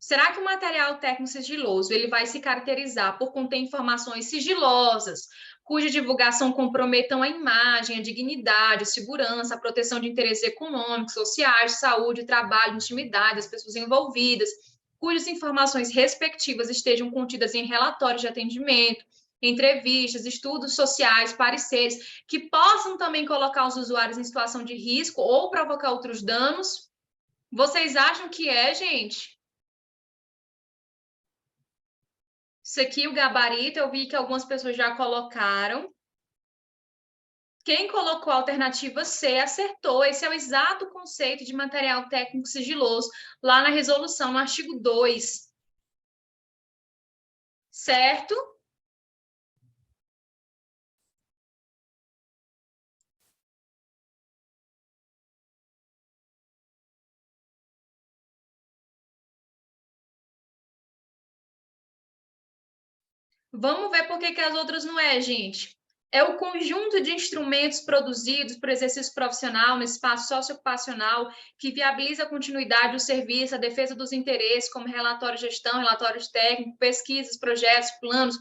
Será que o material técnico sigiloso ele vai se caracterizar por conter informações sigilosas, cuja divulgação comprometam a imagem, a dignidade, a segurança, a proteção de interesses econômicos, sociais, saúde, trabalho, intimidade das pessoas envolvidas, cujas informações respectivas estejam contidas em relatórios de atendimento, entrevistas, estudos sociais, pareceres, que possam também colocar os usuários em situação de risco ou provocar outros danos? Vocês acham que é, gente? Isso aqui, o gabarito, eu vi que algumas pessoas já colocaram. Quem colocou a alternativa C acertou. Esse é o exato conceito de material técnico sigiloso, lá na resolução, no artigo 2. Certo? Vamos ver por que as outras não é, gente. É o conjunto de instrumentos produzidos por exercício profissional no espaço socioocupacional que viabiliza a continuidade do serviço, a defesa dos interesses, como relatório de gestão, relatórios técnicos, pesquisas, projetos, planos,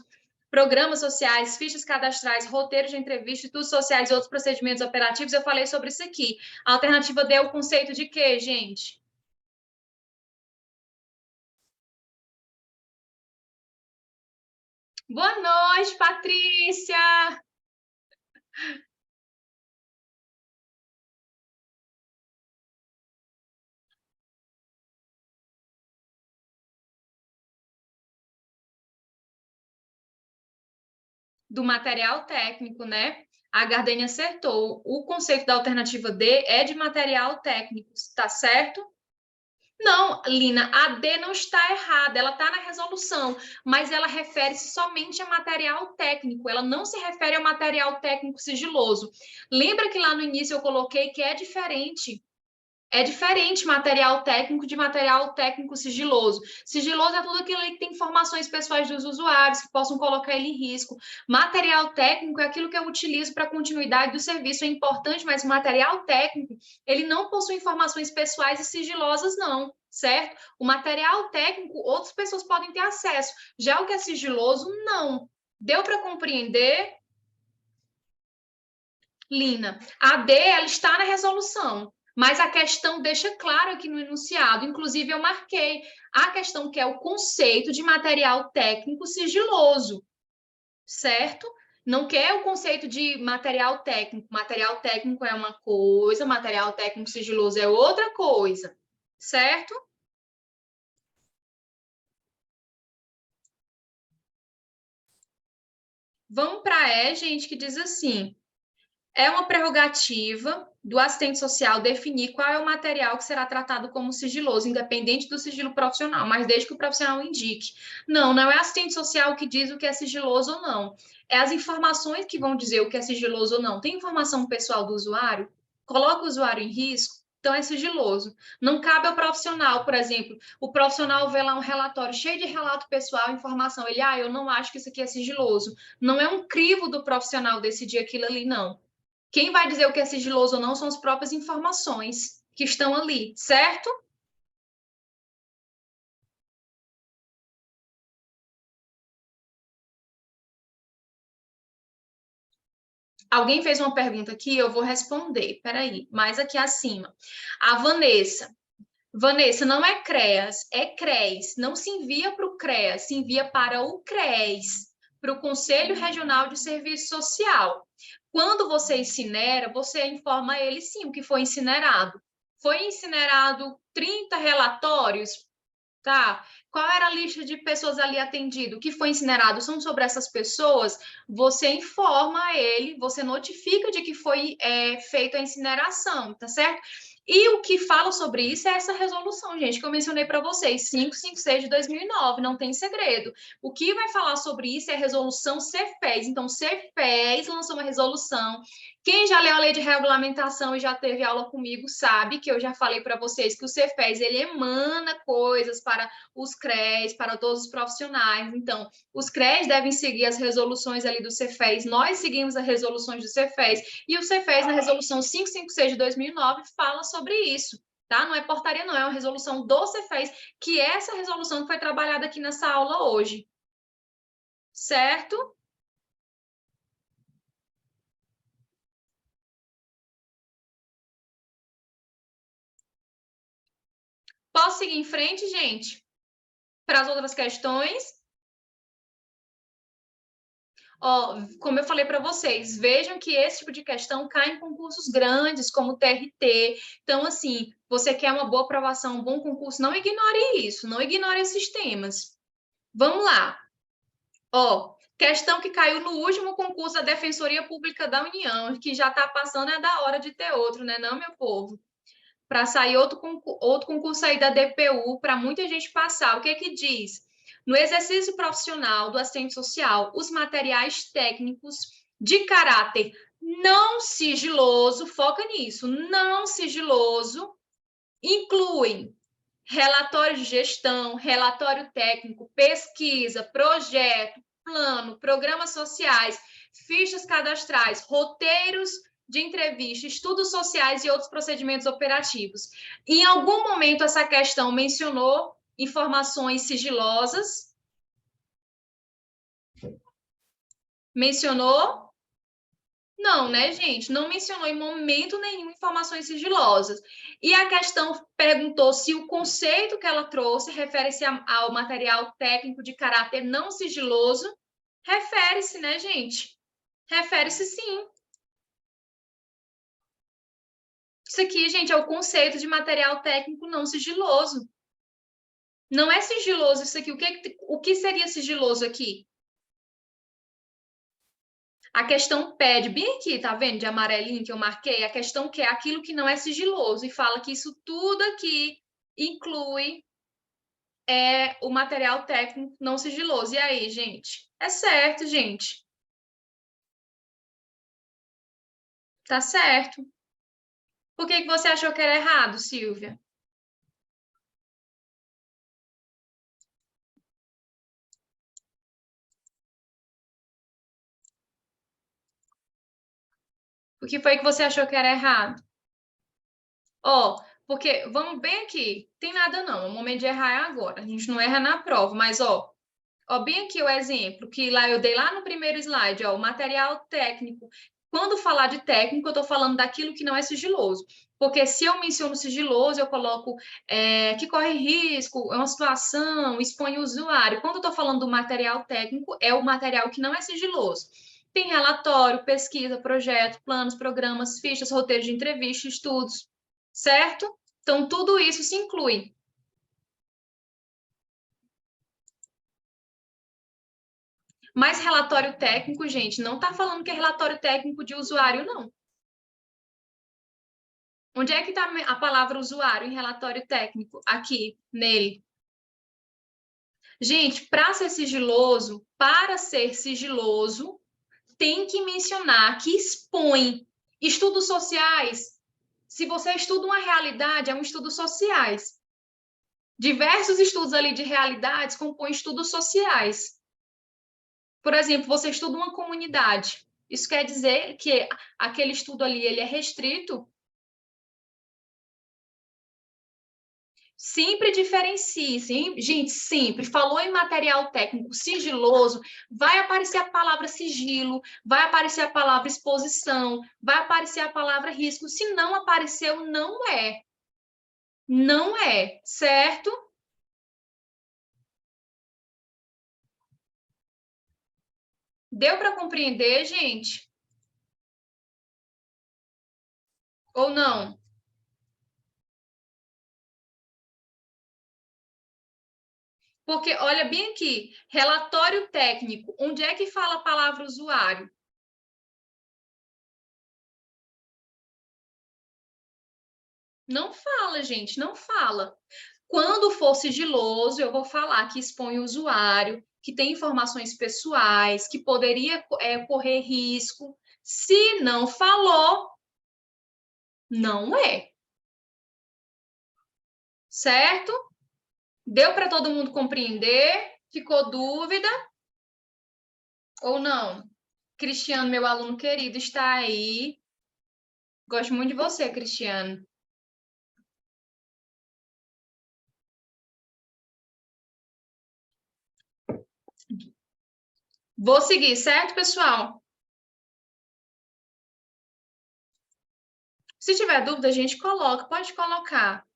programas sociais, fichas cadastrais, roteiros de entrevista, estudos sociais e outros procedimentos operativos. Eu falei sobre isso aqui. A alternativa D é o conceito de quê, gente? Boa noite, Patrícia! Do material técnico, né? A Gardenia acertou. O conceito da alternativa D é de material técnico, tá certo? Não, Lina, a D não está errada, ela está na resolução, mas ela refere-se somente a material técnico, ela não se refere ao material técnico sigiloso. Lembra que lá no início eu coloquei que é diferente É diferente material técnico de material técnico sigiloso. Sigiloso é tudo aquilo que tem informações pessoais dos usuários que possam colocar ele em risco. Material técnico é aquilo que eu utilizo para a continuidade do serviço. É importante, mas o material técnico, ele não possui informações pessoais e sigilosas, não, certo? O material técnico, outras pessoas podem ter acesso. Já o que é sigiloso, não. Deu para compreender, Lina? A D, ela está na resolução, mas a questão deixa claro aqui no enunciado, inclusive eu marquei a questão que é o conceito de material técnico sigiloso, certo? Não quer o conceito de material técnico. Material técnico é uma coisa, material técnico sigiloso é outra coisa, certo? Vamos para E, gente, que diz assim: é uma prerrogativa do assistente social definir qual é o material que será tratado como sigiloso, independente do sigilo profissional, mas desde que o profissional indique. Não, não é assistente social que diz o que é sigiloso ou não. É as informações que vão dizer o que é sigiloso ou não. Tem informação pessoal do usuário? Coloca o usuário em risco? Então é sigiloso. Não cabe ao profissional, por exemplo, o profissional vê lá um relatório cheio de relato pessoal, informação, ele, eu não acho que isso aqui é sigiloso. Não é um crivo do profissional decidir aquilo ali, não. Quem vai dizer o que é sigiloso ou não são as próprias informações que estão ali, certo? Alguém fez uma pergunta aqui, eu vou responder. Peraí, mais aqui acima. A Vanessa. Vanessa, não é CREAS, é CRES. Não se envia para o CREAS, se envia para o CRES, para o Conselho Regional de Serviço Social. Quando você incinera, você informa ele sim o que foi incinerado. Foi incinerado 30 relatórios. Tá? Qual era a lista de pessoas ali atendido? O que foi incinerado? São sobre essas pessoas? Você informa ele, você notifica de que foi feita a incineração, tá certo? E o que fala sobre isso é essa resolução, gente, que eu mencionei para vocês, 556 de 2009, não tem segredo. O que vai falar sobre isso é a resolução Cefes. Então, Cefes lançou uma resolução. Quem já leu a lei de regulamentação e já teve aula comigo sabe que eu já falei para vocês que o Cefes ele emana coisas para os CREs, para todos os profissionais. Então, os CREs devem seguir as resoluções ali do Cefes, nós seguimos as resoluções do Cefes, e o Cefes, na resolução 556 de 2009, fala sobre isso. Tá? Não é portaria, não, é uma resolução do Cefes, que é essa resolução que foi trabalhada aqui nessa aula hoje. Certo? Posso seguir em frente, gente? Para as outras questões? Ó, como eu falei para vocês, vejam que esse tipo de questão cai em concursos grandes, como o TRT. Então, assim, você quer uma boa aprovação, um bom concurso, não ignore isso, não ignore esses temas. Vamos lá. Ó, questão que caiu no último concurso da Defensoria Pública da União, que já está passando, é da hora de ter outro, né, não, meu povo? Para sair outro concurso aí da DPU, para muita gente passar. O que é que diz? No exercício profissional do assistente social, os materiais técnicos de caráter não sigiloso, foca nisso, não sigiloso, incluem relatório de gestão, relatório técnico, pesquisa, projeto, plano, programas sociais, fichas cadastrais, roteiros de entrevista, estudos sociais e outros procedimentos operativos. Em algum momento, essa questão mencionou informações sigilosas? Mencionou? Não, né, gente? Não mencionou em momento nenhum informações sigilosas. E a questão perguntou se o conceito que ela trouxe refere-se ao material técnico de caráter não sigiloso. Refere-se, né, gente? Refere-se sim. Isso aqui, gente, é o conceito de material técnico não sigiloso. Não é sigiloso isso aqui. O que seria sigiloso aqui? A questão pede, bem aqui, tá vendo, de amarelinho que eu marquei, a questão que é aquilo que não é sigiloso, e fala que isso tudo aqui inclui o material técnico não sigiloso. E aí, gente? É certo, gente. Tá certo. Por que você achou que era errado, Silvia? O que foi que você achou que era errado? Ó, porque, vamos bem aqui, tem nada não, o momento de errar é agora, a gente não erra na prova, mas ó, bem aqui o exemplo que lá eu dei lá no primeiro slide, ó, o material técnico. Quando falar de técnico, eu estou falando daquilo que não é sigiloso. Porque se eu menciono sigiloso, eu coloco que corre risco, é uma situação, expõe o usuário. Quando eu estou falando do material técnico, é o material que não é sigiloso. Tem relatório, pesquisa, projeto, planos, programas, fichas, roteiros de entrevista, estudos, certo? Então, tudo isso se inclui. Mas relatório técnico, gente, não está falando que é relatório técnico de usuário, não. Onde é que está a palavra usuário em relatório técnico? Aqui, nele. Gente, para ser sigiloso, tem que mencionar que expõe estudos sociais. Se você estuda uma realidade, é um estudo sociais. Diversos estudos ali de realidades compõem estudos sociais. Por exemplo, você estuda uma comunidade. Isso quer dizer que aquele estudo ali ele é restrito. Sempre diferencie, gente, sempre. Falou em material técnico sigiloso, vai aparecer a palavra sigilo, vai aparecer a palavra exposição, vai aparecer a palavra risco. Se não apareceu, não é. Não é, certo? Deu para compreender, gente? Ou não? Porque olha bem aqui, relatório técnico, onde é que fala a palavra usuário? Não fala, gente, não fala. Quando for sigiloso, eu vou falar que expõe o usuário, que tem informações pessoais, que poderia correr risco. Se não falou, não é. Certo? Deu para todo mundo compreender? Ficou dúvida? Ou não? Cristiano, meu aluno querido, está aí. Gosto muito de você, Cristiano. Vou seguir, certo, pessoal? Se tiver dúvida, a gente coloca, pode colocar.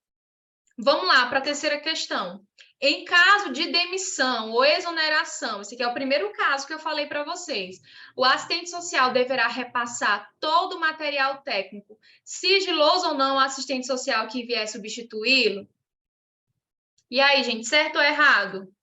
Vamos lá para a terceira questão. Em caso de demissão ou exoneração, esse aqui é o primeiro caso que eu falei para vocês, o assistente social deverá repassar todo o material técnico, sigiloso ou não, ao assistente social que vier substituí-lo? E aí, gente, certo ou errado?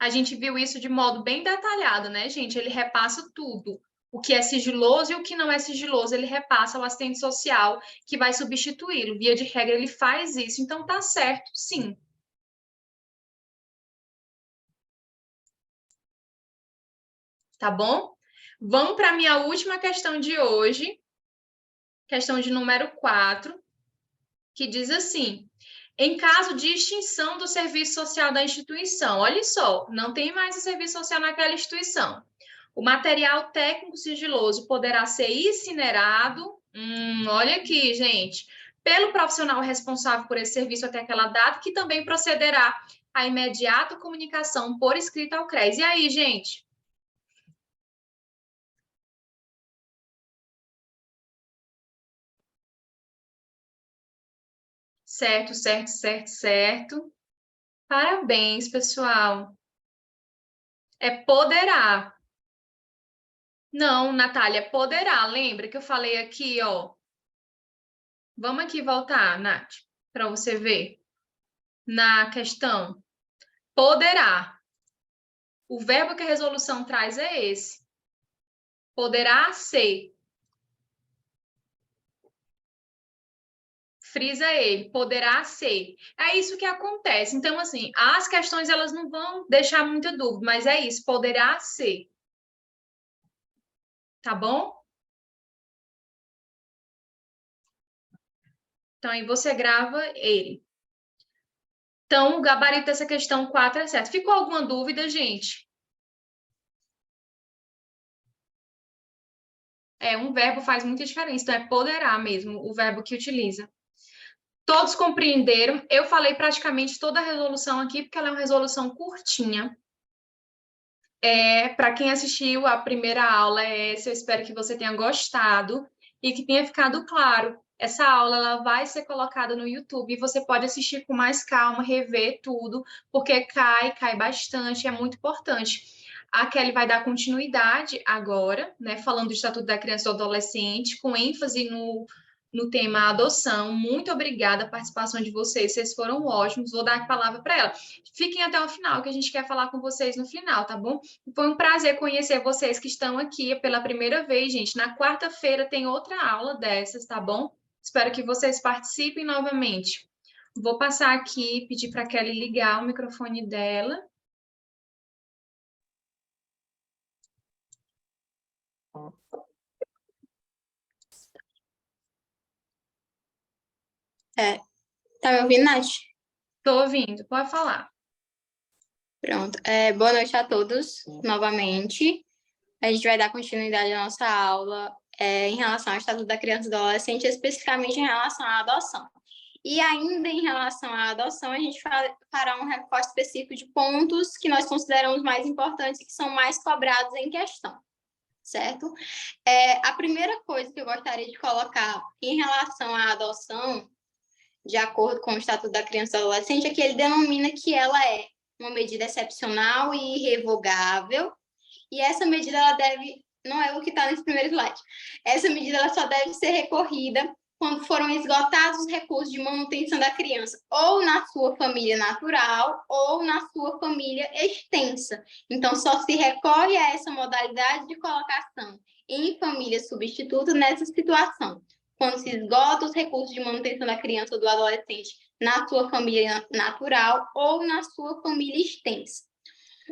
A gente viu isso de modo bem detalhado, né, gente? Ele repassa tudo. O que é sigiloso e o que não é sigiloso, ele repassa ao assistente social que vai substituí-lo. Via de regra, ele faz isso. Então, tá certo, sim. Tá bom? Vamos para a minha última questão de hoje, questão de número 4, que diz assim: em caso de extinção do serviço social da instituição, olha só, não tem mais o serviço social naquela instituição. O material técnico sigiloso poderá ser incinerado. Olha aqui, gente, pelo profissional responsável por esse serviço até aquela data, que também procederá à imediata comunicação por escrito ao CRES. E aí, gente? Certo, certo, certo, certo. Parabéns, pessoal. É poderá. Não, Natália, poderá. Lembra que eu falei aqui, ó. Vamos aqui voltar, Nath, para você ver. Na questão, poderá. O verbo que a resolução traz é esse. Poderá ser frisa ele, poderá ser. É isso que acontece. Então, assim, as questões elas não vão deixar muita dúvida, mas é isso, poderá ser. Tá bom? Então, aí você grava ele. Então, o gabarito dessa questão 4 é certo. Ficou alguma dúvida, gente? Um verbo faz muita diferença, então é poderá mesmo, o verbo que utiliza. Todos compreenderam? Eu falei praticamente toda a resolução aqui, porque ela é uma resolução curtinha. Para quem assistiu a primeira aula, eu espero que você tenha gostado e que tenha ficado claro. Essa aula ela vai ser colocada no YouTube e você pode assistir com mais calma, rever tudo, porque cai bastante, é muito importante. A Kelly vai dar continuidade agora, né, falando do Estatuto da Criança e do Adolescente, com ênfase no tema adoção. Muito obrigada a participação de vocês foram ótimos. Vou dar a palavra para ela. Fiquem até o final, que a gente quer falar com vocês no final, tá bom? Foi um prazer conhecer vocês que estão aqui pela primeira vez, gente. Na quarta-feira tem outra aula dessas, tá bom? Espero que vocês participem novamente. Vou passar aqui, pedir para a Kelly ligar o microfone dela. Tá me ouvindo, Nath? Estou ouvindo, pode falar. Pronto. Boa noite a todos, novamente. A gente vai dar continuidade à nossa aula em relação ao Estatuto da Criança e do Adolescente, especificamente em relação à adoção. E ainda em relação à adoção, a gente fará um recorte específico de pontos que nós consideramos mais importantes e que são mais cobrados em questão, certo? A primeira coisa que eu gostaria de colocar em relação à adoção, de acordo com o Estatuto da Criança e do Adolescente, é que ele denomina que ela é uma medida excepcional e irrevogável, e essa medida ela não é o que está nesse primeiro slide, essa medida ela só deve ser recorrida quando foram esgotados os recursos de manutenção da criança, ou na sua família natural, ou na sua família extensa. Então, só se recorre a essa modalidade de colocação em família substituta nessa situação, quando se esgota os recursos de manutenção da criança ou do adolescente na sua família natural ou na sua família extensa.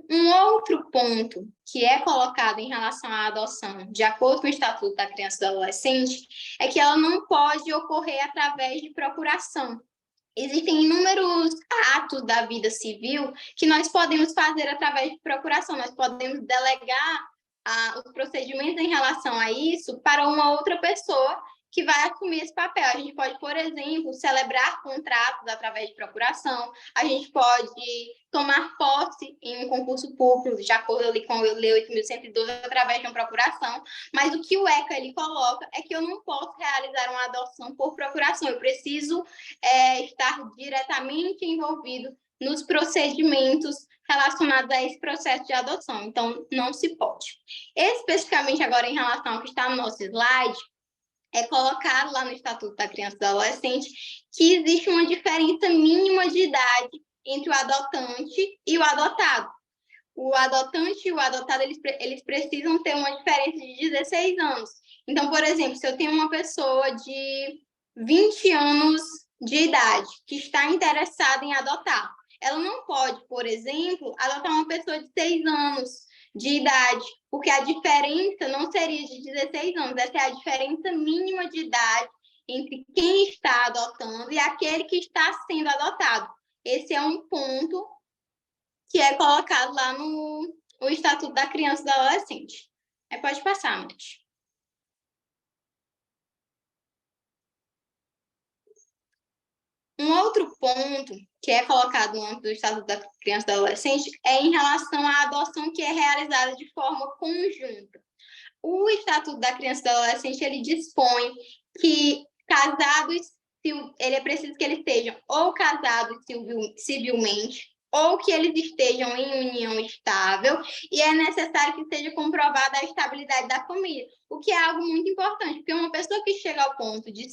Um outro ponto que é colocado em relação à adoção, de acordo com o Estatuto da Criança e do Adolescente, é que ela não pode ocorrer através de procuração. Existem inúmeros atos da vida civil que nós podemos fazer através de procuração, nós podemos delegar os procedimentos em relação a isso para uma outra pessoa que vai assumir esse papel. A gente pode, por exemplo, celebrar contratos através de procuração, a gente pode tomar posse em um concurso público, de acordo ali com a Lei 8.112, através de uma procuração, mas o que o ECA ele coloca é que eu não posso realizar uma adoção por procuração, eu preciso estar diretamente envolvido nos procedimentos relacionados a esse processo de adoção, então não se pode. Especificamente agora em relação ao que está no nosso slide, é colocado lá no Estatuto da Criança e do Adolescente que existe uma diferença mínima de idade entre o adotante e o adotado. O adotante e o adotado, eles precisam ter uma diferença de 16 anos. Então, por exemplo, se eu tenho uma pessoa de 20 anos de idade que está interessada em adotar, ela não pode, por exemplo, adotar uma pessoa de 6 anos de idade, porque a diferença não seria de 16 anos, essa é a diferença mínima de idade entre quem está adotando e aquele que está sendo adotado. Esse é um ponto que é colocado lá no Estatuto da Criança e do Adolescente. Pode passar, Nath. Um outro ponto que é colocado no âmbito do Estatuto da Criança e do Adolescente é em relação à adoção que é realizada de forma conjunta. O Estatuto da Criança e do Adolescente, ele dispõe que casados, ele é preciso que eles estejam ou casados civilmente, ou que eles estejam em união estável, e é necessário que seja comprovada a estabilidade da família, o que é algo muito importante, porque uma pessoa que chega ao ponto de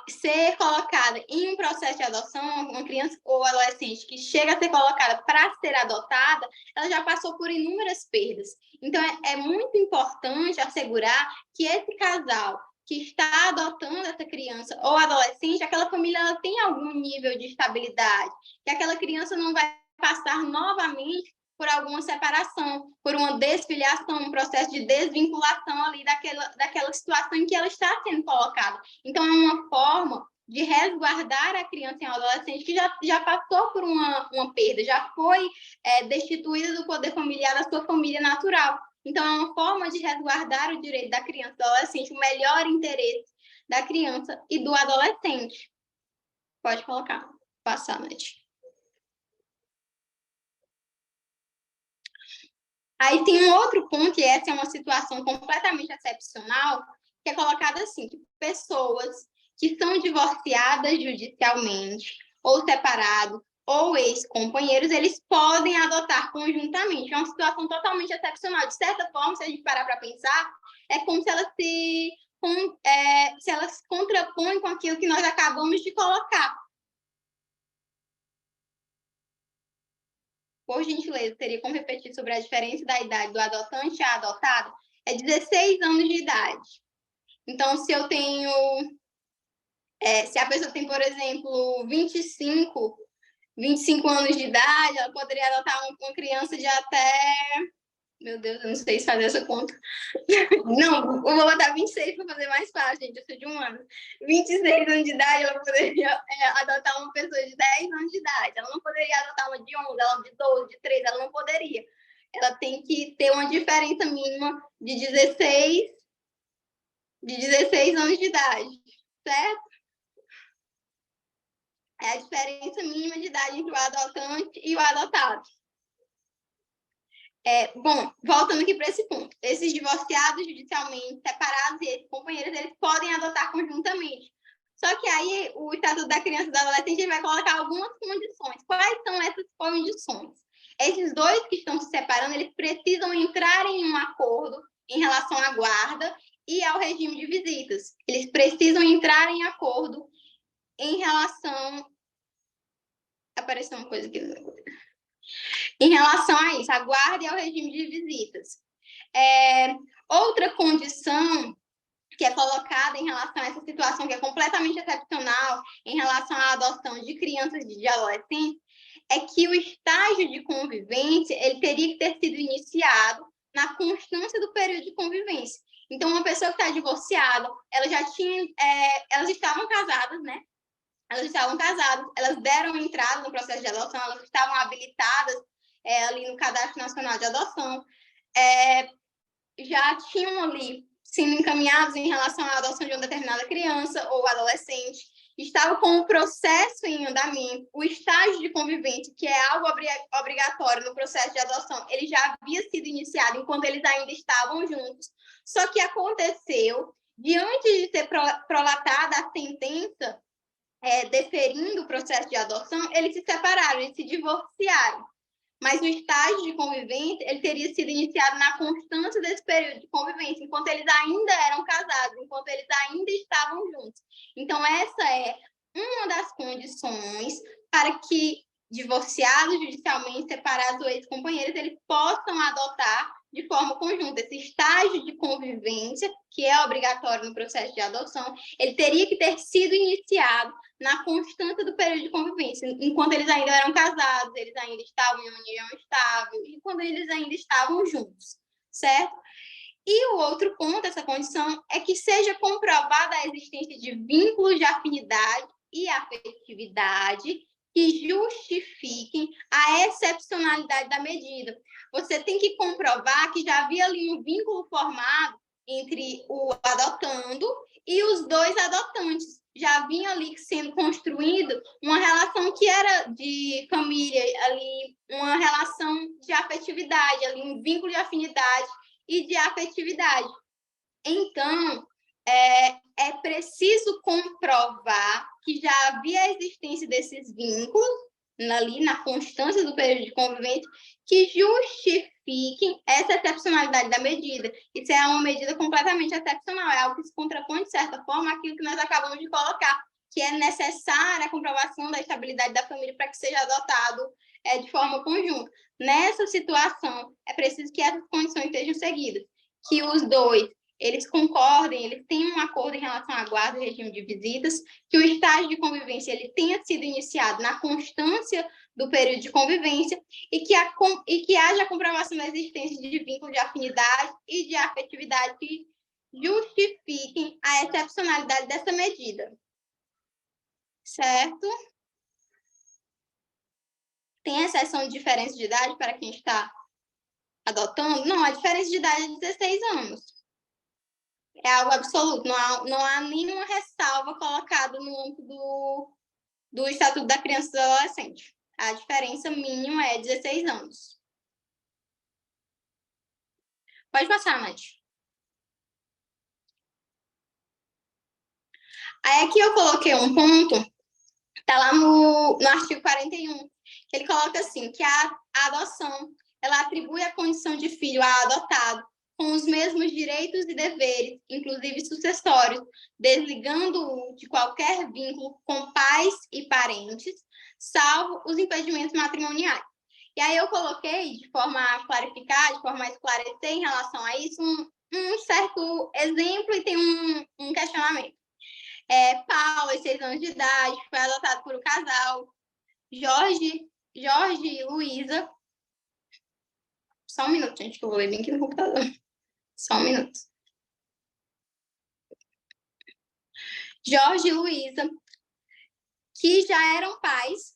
ser colocada em um processo de adoção, uma criança ou adolescente que chega a ser colocada para ser adotada, ela já passou por inúmeras perdas. Então, é muito importante assegurar que esse casal que está adotando essa criança ou adolescente, aquela família ela tem algum nível de estabilidade, que aquela criança não vai passar novamente por alguma separação, por uma desfiliação, um processo de desvinculação ali daquela situação em que ela está sendo colocada. Então, é uma forma de resguardar a criança e a adolescente que já passou por uma perda, já foi destituída do poder familiar da sua família natural. Então, é uma forma de resguardar o direito da criança e do adolescente, o melhor interesse da criança e do adolescente. Pode colocar, passar, Nath. Aí tem um outro ponto, e essa é uma situação completamente excepcional, que é colocada assim, que pessoas que são divorciadas judicialmente, ou separados, ou ex-companheiros, eles podem adotar conjuntamente. É uma situação totalmente excepcional. De certa forma, se a gente parar para pensar, é como se elas se elas contrapõem com aquilo que nós acabamos de colocar. Por gentileza, teria como repetir sobre a diferença da idade do adotante a adotado? É 16 anos de idade. Então, se eu tenho... se a pessoa tem, por exemplo, 25 anos de idade, ela poderia adotar uma criança de até... Meu Deus, eu não sei se fazer essa conta. Não, eu vou botar 26 para fazer mais fácil, gente. Eu sou de 1 ano. 26 anos de idade, ela poderia adotar uma pessoa de 10 anos de idade. Ela não poderia adotar uma de 11, ela de 12, de 13, ela não poderia. Ela tem que ter uma diferença mínima de 16 anos de idade, certo? É a diferença mínima de idade entre o adotante e o adotado. Bom, voltando aqui para esse ponto, esses divorciados judicialmente separados e esses companheiros, eles podem adotar conjuntamente. Só que aí o Estatuto da Criança e do Adolescente vai colocar algumas condições. Quais são essas condições? Esses dois que estão se separando, eles precisam entrar em um acordo em relação à guarda e ao regime de visitas. Eles precisam entrar em acordo em relação... Apareceu uma coisa aqui. Em relação a isso, a guarda e ao regime de visitas. Outra condição que é colocada em relação a essa situação, que é completamente excepcional, em relação à adoção de crianças e de adolescentes, é que o estágio de convivência ele teria que ter sido iniciado na constância do período de convivência. Então, uma pessoa que está divorciada, ela já tinha, elas estavam casadas, né? Elas estavam casadas, elas deram entrada no processo de adoção, elas estavam habilitadas ali no Cadastro Nacional de Adoção, já tinham ali sendo encaminhados em relação à adoção de uma determinada criança ou adolescente, estavam com o processo em andamento, o estágio de convivência, que é algo obrigatório no processo de adoção, ele já havia sido iniciado enquanto eles ainda estavam juntos, só que aconteceu, diante de ser prolatada a sentença, deferindo o processo de adoção, eles se separaram, eles se divorciaram. Mas o estágio de convivência ele teria sido iniciado na constância desse período de convivência, enquanto eles ainda eram casados, enquanto eles ainda estavam juntos. Então, essa é uma das condições para que divorciados judicialmente separados ou ex-companheiros, eles possam adotar de forma conjunta. Esse estágio de convivência, que é obrigatório no processo de adoção, ele teria que ter sido iniciado na constância do período de convivência, enquanto eles ainda eram casados, eles ainda estavam em uma união estável, e quando eles ainda estavam juntos, certo? E o outro ponto, essa condição, é que seja comprovada a existência de vínculos de afinidade e afetividade que justifiquem a excepcionalidade da medida. Você tem que comprovar que já havia ali um vínculo formado entre o adotando e os dois adotantes. Já vinha ali sendo construído uma relação que era de família, ali, uma relação de afetividade, ali, um vínculo de afinidade e de afetividade. Então, é preciso comprovar que já havia a existência desses vínculos ali na constância do período de convivência que justifiquem essa excepcionalidade da medida. Isso é uma medida completamente excepcional, é algo que se contrapõe, de certa forma, àquilo que nós acabamos de colocar, que é necessária a comprovação da estabilidade da família para que seja adotado de forma conjunta. Nessa situação, é preciso que essas condições sejam seguidas, que os dois eles concordem, eles têm um acordo em relação à guarda e regime de visitas, que o estágio de convivência ele tenha sido iniciado na constância do período de convivência e que haja a comprovação da existência de vínculo de afinidade e de afetividade que justifiquem a excepcionalidade dessa medida. Certo? Tem exceção de diferença de idade para quem está adotando? Não, a diferença de idade é 16 anos. É algo absoluto, não há nenhuma ressalva colocada no âmbito do Estatuto da Criança e do Adolescente. A diferença mínima é 16 anos. Pode passar, Nath. Aí aqui eu coloquei um ponto, está lá no artigo 41, que ele coloca assim, que a adoção, ela atribui a condição de filho a adotado com os mesmos direitos e deveres, inclusive sucessórios, desligando-o de qualquer vínculo com pais e parentes, salvo os impedimentos matrimoniais. E aí eu coloquei, de forma a clarificar, de forma a esclarecer em relação a isso, um certo exemplo e tem um questionamento. Paula, 6 anos de idade, foi adotado por um casal, Jorge e Luísa. Só um minuto, gente, que eu vou ler bem aqui no computador. Só um minuto. Jorge e Luísa, que já eram pais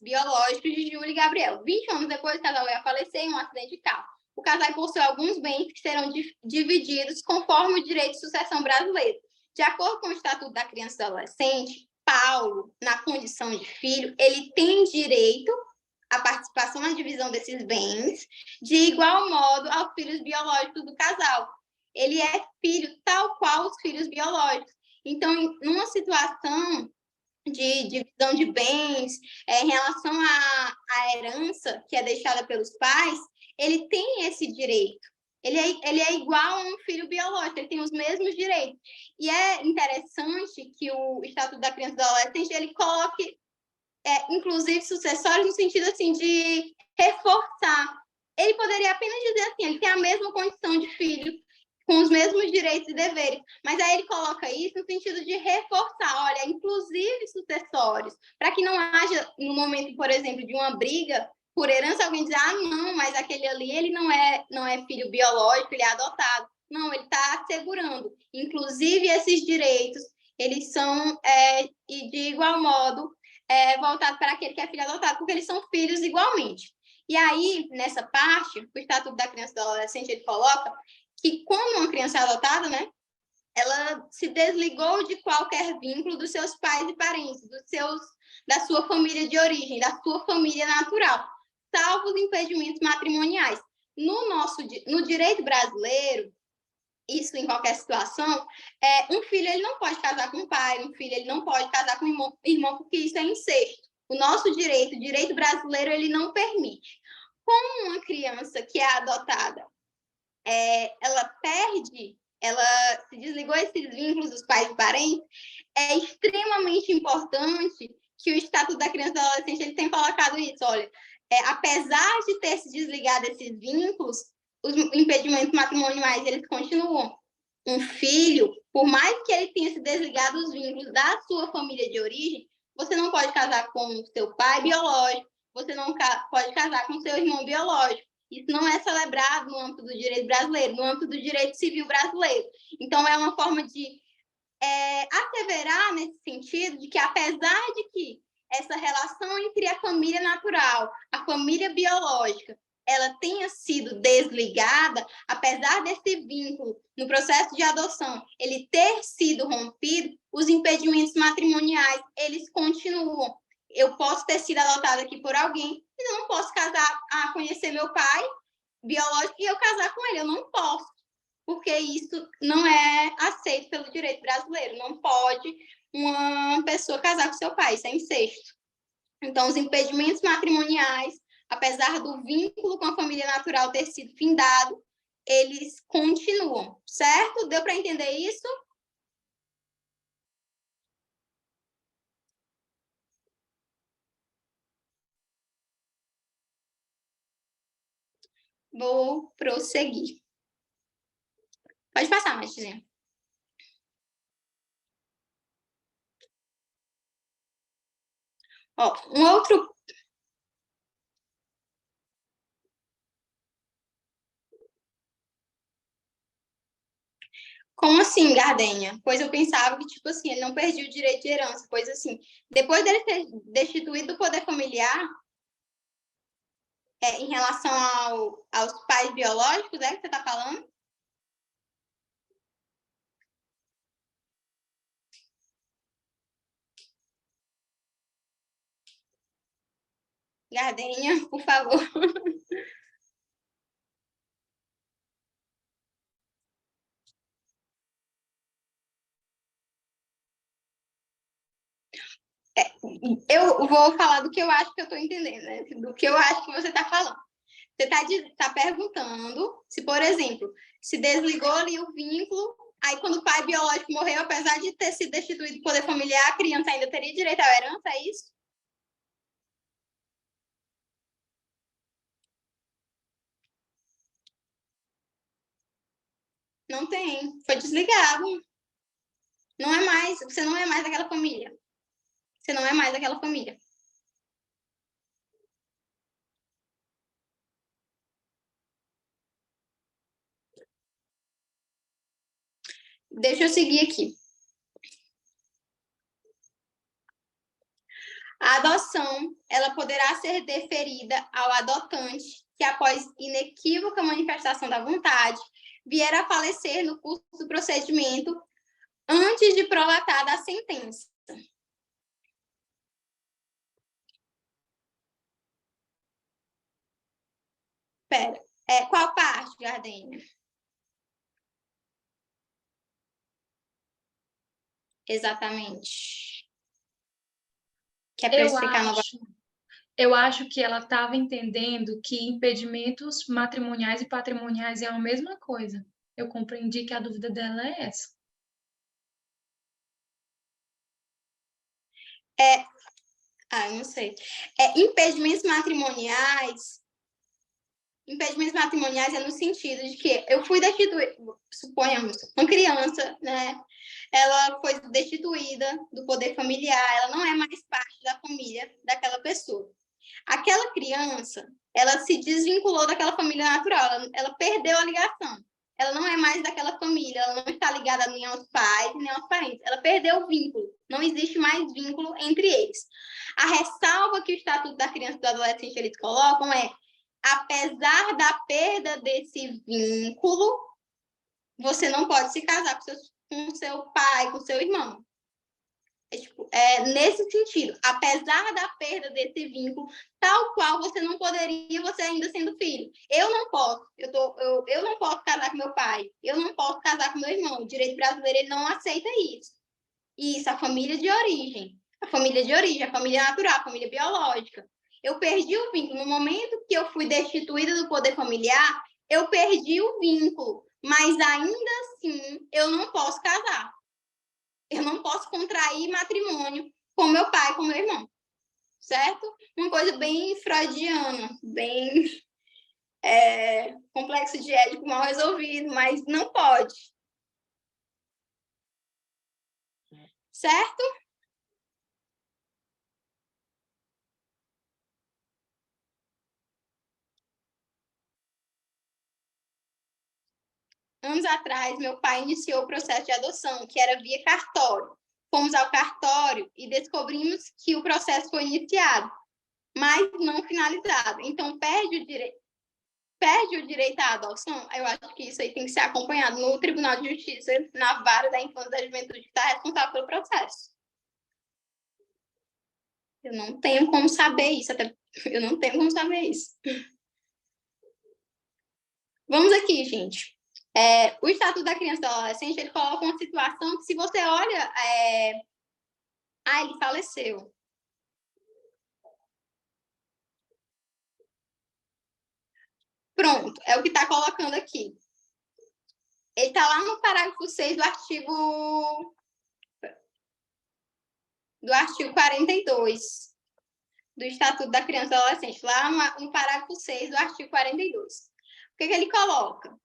biológicos de Júlia e Gabriel. 20 anos depois, o casal ia falecer em um acidente de carro. O casal possui alguns bens que serão divididos conforme o direito de sucessão brasileiro. De acordo com o Estatuto da Criança e do Adolescente, Paulo, na condição de filho, ele tem direito à participação na divisão desses bens, de igual modo aos filhos biológicos do casal. Ele é filho tal qual os filhos biológicos. Então, numa situação de divisão de bens, em relação à herança que é deixada pelos pais, ele tem esse direito. Ele é igual a um filho biológico, ele tem os mesmos direitos. E é interessante que o Estatuto da Criança e do Adolescente ele coloque, inclusive, sucessórios no sentido assim, de reforçar. Ele poderia apenas dizer assim, ele tem a mesma condição de filho, com os mesmos direitos e deveres, mas aí ele coloca isso no sentido de reforçar, olha, inclusive sucessórios, para que não haja, no momento, por exemplo, de uma briga por herança, alguém dizer, não, mas aquele ali, ele não é filho biológico, ele é adotado. Não, ele está assegurando. Inclusive, esses direitos, eles são, e de igual modo, voltados para aquele que é filho adotado, porque eles são filhos igualmente. E aí, nessa parte, o Estatuto da Criança e do Adolescente, ele coloca que quando uma criança é adotada, né, ela se desligou de qualquer vínculo dos seus pais e parentes, da sua família de origem, da sua família natural, salvo os impedimentos matrimoniais. No direito brasileiro, isso em qualquer situação, um filho ele não pode casar com o pai, um filho ele não pode casar com o irmão, porque isso é incesto. O nosso direito, o direito brasileiro, ele não permite. Como uma criança que é adotada, ela se desligou esses vínculos dos pais e parentes, é extremamente importante que o Estatuto da Criança e do Adolescente ele tenha colocado isso. Olha, apesar de ter se desligado esses vínculos, os impedimentos matrimoniais eles continuam. Um filho, por mais que ele tenha se desligado os vínculos da sua família de origem, você não pode casar com o seu pai biológico, você não pode casar com o seu irmão biológico. Isso não é celebrado no âmbito do direito brasileiro, no âmbito do direito civil brasileiro. Então, é uma forma de asseverar nesse sentido de que, apesar de que essa relação entre a família natural, a família biológica, ela tenha sido desligada, apesar desse vínculo no processo de adoção, ele ter sido rompido, os impedimentos matrimoniais, eles continuam. Eu posso ter sido adotada aqui por alguém, mas eu não posso conhecer meu pai biológico e eu casar com ele, eu não posso, porque isso não é aceito pelo direito brasileiro, não pode uma pessoa casar com seu pai, isso é incesto. Então, os impedimentos matrimoniais, apesar do vínculo com a família natural ter sido findado, eles continuam, certo? Deu para entender isso? Vou prosseguir. Pode passar, Matizinha. Ó, um outro. Como assim, Gardenha? Pois eu pensava que, tipo assim, ele não perdia o direito de herança, pois assim, depois dele ter destituído o poder familiar, em relação aos pais biológicos, que você está falando? Gardenha, por favor. Eu vou falar do que eu acho que eu estou entendendo, né? Do que eu acho que você está falando. Você está perguntando se, por exemplo, se desligou ali o vínculo, aí quando o pai biológico morreu, apesar de ter sido destituído do poder familiar, a criança ainda teria direito à herança, é isso? Não tem. Foi desligado. Não é mais. Você não é mais daquela família. Você não é mais daquela família. Deixa eu seguir aqui. A adoção, ela poderá ser deferida ao adotante que, após inequívoca manifestação da vontade, vier a falecer no curso do procedimento antes de prolatada a sentença. Espera, qual parte, Gardênia? Exatamente. Que é para explicar novamente. Eu acho que ela estava entendendo que impedimentos matrimoniais e patrimoniais é a mesma coisa. Eu compreendi que a dúvida dela é essa. Eu não sei. Impedimentos matrimoniais é no sentido de que eu fui destituída, suponhamos, uma criança, né? Ela foi destituída do poder familiar, ela não é mais parte da família daquela pessoa. Aquela criança, ela se desvinculou daquela família natural, ela perdeu a ligação. Ela não é mais daquela família, ela não está ligada nem aos pais, nem aos parentes. Ela perdeu o vínculo, não existe mais vínculo entre eles. A ressalva que o Estatuto da Criança e do Adolescente eles colocam é: apesar da perda desse vínculo, você não pode se casar com seu pai, com seu irmão. Nesse sentido, apesar da perda desse vínculo, tal qual você não poderia, você ainda sendo filho. Eu não posso, eu não posso casar com meu pai, eu não posso casar com meu irmão. O direito brasileiro ele não aceita isso. Isso, a família de origem, a família natural, a família biológica. Eu perdi o vínculo. No momento que eu fui destituída do poder familiar, eu perdi o vínculo, mas ainda assim eu não posso casar. Eu não posso contrair matrimônio com meu pai, com meu irmão, certo? Uma coisa bem freudiana, bem complexo de édipo mal resolvido, mas não pode. Certo? Anos atrás, meu pai iniciou o processo de adoção, que era via cartório. Fomos ao cartório e descobrimos que o processo foi iniciado, mas não finalizado. Então, perde o direito à adoção. Eu acho que isso aí tem que ser acompanhado no Tribunal de Justiça, na vara da infância e da juventude, que está responsável pelo processo. Eu não tenho como saber isso, eu não tenho como saber isso. Vamos aqui, gente. O Estatuto da Criança e do Adolescente, ele coloca uma situação que, se você olha... ele faleceu. Pronto, é o que está colocando aqui. Ele está lá no parágrafo 6 do artigo 42 do Estatuto da Criança e do Adolescente, lá no parágrafo 6 do artigo 42. O que ele coloca?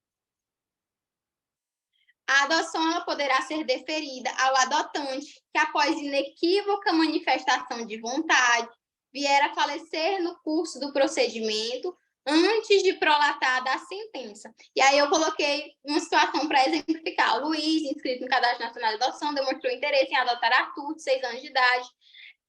A adoção ela poderá ser deferida ao adotante que, após inequívoca manifestação de vontade, vier a falecer no curso do procedimento antes de prolatada a sentença. E aí eu coloquei uma situação para exemplificar. O Luiz, inscrito no Cadastro Nacional de Adoção, demonstrou interesse em adotar Arthur, de 6 anos de idade,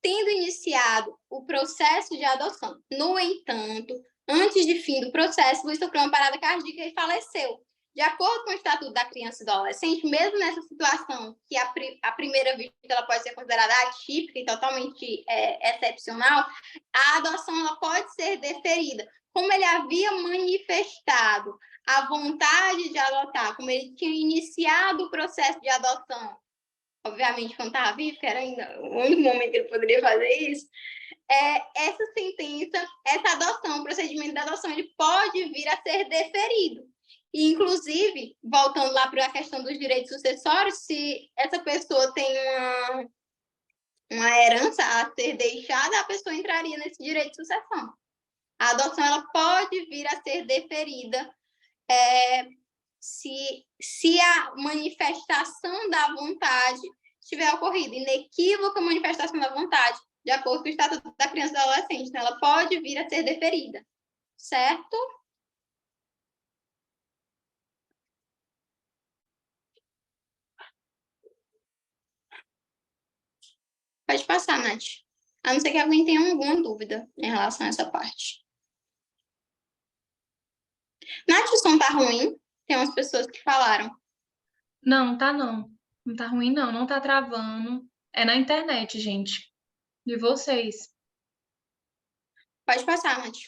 tendo iniciado o processo de adoção. No entanto, antes de fim do processo, Luiz sofreu uma parada cardíaca e faleceu. De acordo com o Estatuto da Criança e do Adolescente, mesmo nessa situação, que a primeira vista ela pode ser considerada atípica e totalmente excepcional, a adoção ela pode ser deferida. Como ele havia manifestado a vontade de adotar, como ele tinha iniciado o processo de adoção, obviamente quando estava vivo, que era ainda o único momento que ele poderia fazer isso, essa sentença, essa adoção, o procedimento da adoção, ele pode vir a ser deferido. E, inclusive, voltando lá para a questão dos direitos sucessórios, se essa pessoa tem uma herança a ser deixada, a pessoa entraria nesse direito de sucessão. A adoção ela pode vir a ser deferida se a manifestação da vontade tiver ocorrido, inequívoca manifestação da vontade, de acordo com o Estatuto da Criança e do Adolescente. Então, ela pode vir a ser deferida, certo? Pode passar, Nath. A não ser que alguém tenha alguma dúvida em relação a essa parte. Nath, o som tá ruim? Tem umas pessoas que falaram. Não, tá não. Não tá ruim, não. Não tá travando. É na internet, gente. De vocês. Pode passar, Nath.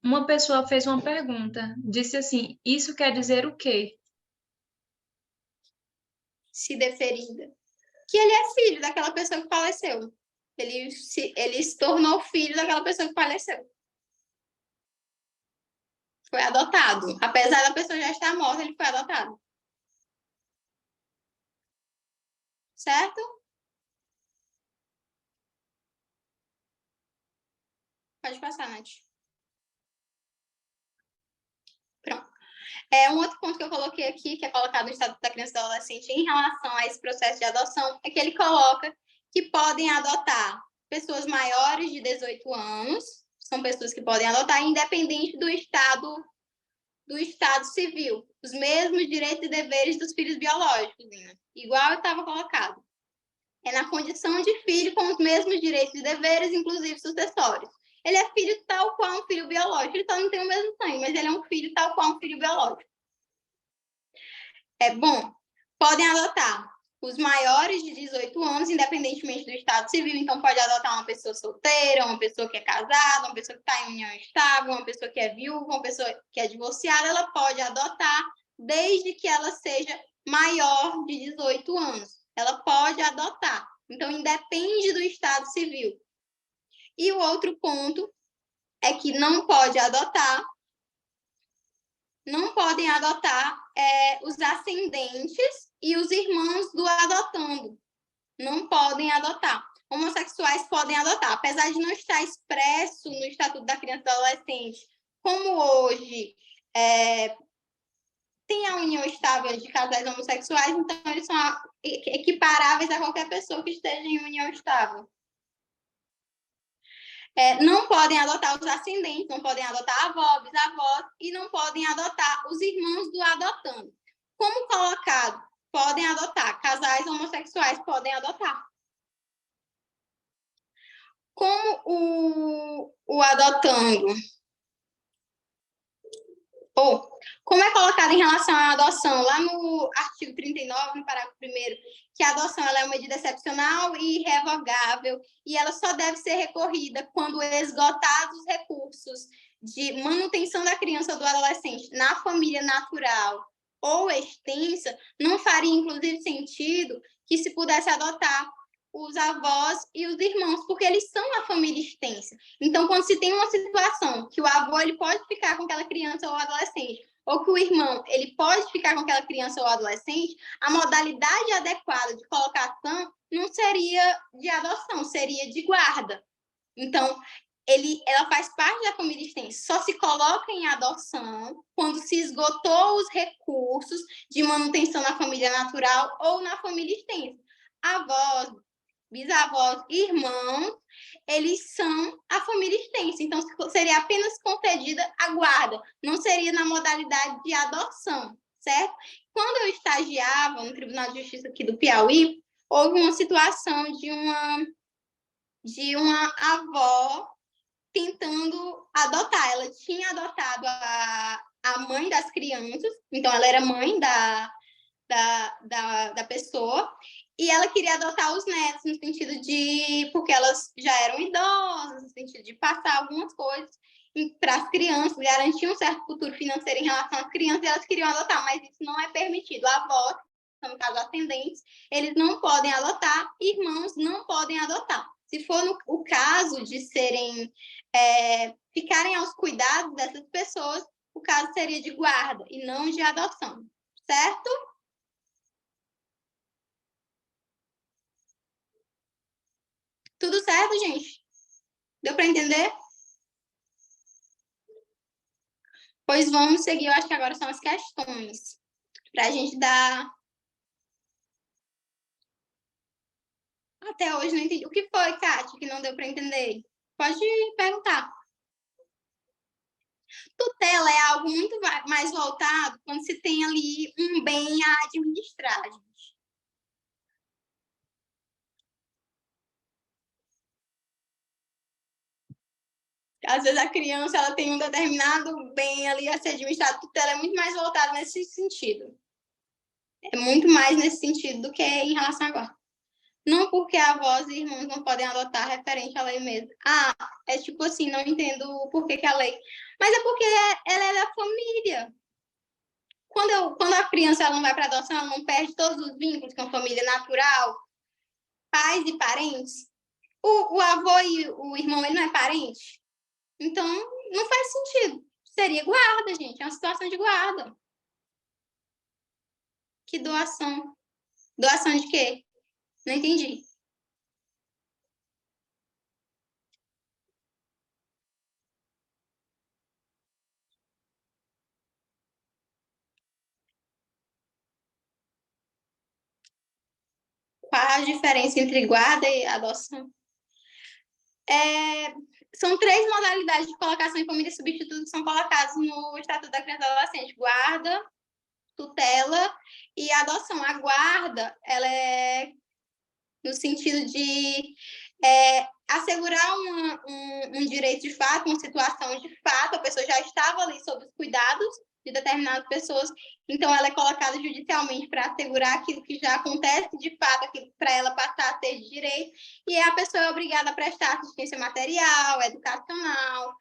Uma pessoa fez uma pergunta. Disse assim, isso quer dizer o quê? Se deferida. Que ele é filho daquela pessoa que faleceu. Ele se tornou filho daquela pessoa que faleceu. Foi adotado. Apesar da pessoa já estar morta, ele foi adotado. Certo? Pode passar, Nath. Pronto. Um outro ponto que eu coloquei aqui, que é colocado no Estatuto da Criança e do Adolescente em relação a esse processo de adoção, é que ele coloca que podem adotar pessoas maiores de 18 anos, são pessoas que podem adotar, independente do estado civil, os mesmos direitos e deveres dos filhos biológicos, né? Igual estava colocado. É na condição de filho com os mesmos direitos e deveres, inclusive sucessórios. Ele é filho tal qual um filho biológico, ele só não tem o mesmo sangue, mas ele é um filho tal qual um filho biológico. Bom, podem adotar os maiores de 18 anos, independentemente do estado civil. Então, pode adotar uma pessoa solteira, uma pessoa que é casada, uma pessoa que está em união estável, uma pessoa que é viúva, uma pessoa que é divorciada. Ela pode adotar desde que ela seja maior de 18 anos. Ela pode adotar. Então, independe do estado civil. E o outro ponto é que não podem adotar os ascendentes e os irmãos do adotando. Não podem adotar. Homossexuais podem adotar, apesar de não estar expresso no Estatuto da Criança e do Adolescente, como hoje tem a união estável de casais homossexuais, então eles são equiparáveis a qualquer pessoa que esteja em união estável. Não podem adotar os ascendentes, não podem adotar avó, bisavós e não podem adotar os irmãos do adotando. Como colocado, podem adotar, casais homossexuais podem adotar. Como o adotando, como é colocado em relação à adoção, lá no artigo 39, no parágrafo 1º, que a adoção ela é uma medida excepcional e irrevogável, e ela só deve ser recorrida quando esgotados os recursos de manutenção da criança ou do adolescente na família natural ou extensa, não faria, inclusive, sentido que se pudesse adotar os avós e os irmãos, porque eles são a família extensa. Então, quando se tem uma situação que o avô ele pode ficar com aquela criança ou adolescente, ou que o irmão ele pode ficar com aquela criança ou adolescente, a modalidade adequada de colocação não seria de adoção, seria de guarda. Então, ela faz parte da família extensa, só se coloca em adoção quando se esgotou os recursos de manutenção na família natural ou na família extensa. Avós, bisavós, irmãos, eles são a família extensa, então seria apenas concedida a guarda, não seria na modalidade de adoção, certo? Quando eu estagiava no Tribunal de Justiça aqui do Piauí, houve uma situação de uma avó tentando adotar. Ela tinha adotado a mãe das crianças, então ela era mãe da pessoa, e ela queria adotar os netos, no sentido de... porque elas já eram idosas, no sentido de passar algumas coisas para as crianças, garantir um certo futuro financeiro em relação às crianças, e elas queriam adotar, mas isso não é permitido. Avós, no caso atendentes, eles não podem adotar, irmãos não podem adotar. Se for o caso de ficarem aos cuidados dessas pessoas, o caso seria de guarda e não de adoção, certo? Tudo certo, gente? Deu para entender? Pois vamos seguir, eu acho que agora são as questões, para a gente dar... Até hoje não entendi. O que foi, Kátia, que não deu para entender? Pode perguntar. Tutela é algo muito mais voltado quando se tem ali um bem a administrar, gente. Às vezes a criança ela tem um determinado bem ali a ser administrado. Tutela é muito mais voltado nesse sentido. É muito mais nesse sentido do que em relação agora. Não porque avós e irmãos não podem adotar referente à lei mesmo. Ah, é tipo assim, não entendo por que a lei... Mas é porque ela é da família. Quando a criança ela não vai para adoção, ela não perde todos os vínculos com a família natural, pais e parentes. O avô e o irmão, ele não é parente? Então, não faz sentido. Seria guarda, gente. É uma situação de guarda. Que doação? Doação de quê? Não entendi. Qual a diferença entre guarda e adoção? São 3 modalidades de colocação em família substituta que são colocadas no Estatuto da Criança e do Adolescente: guarda, tutela e adoção. A guarda, ela é no sentido de assegurar um direito de fato, uma situação de fato, a pessoa já estava ali sob os cuidados de determinadas pessoas, então ela é colocada judicialmente para assegurar aquilo que já acontece de fato, aquilo para ela passar a ter de direito, e a pessoa é obrigada a prestar assistência material, educacional,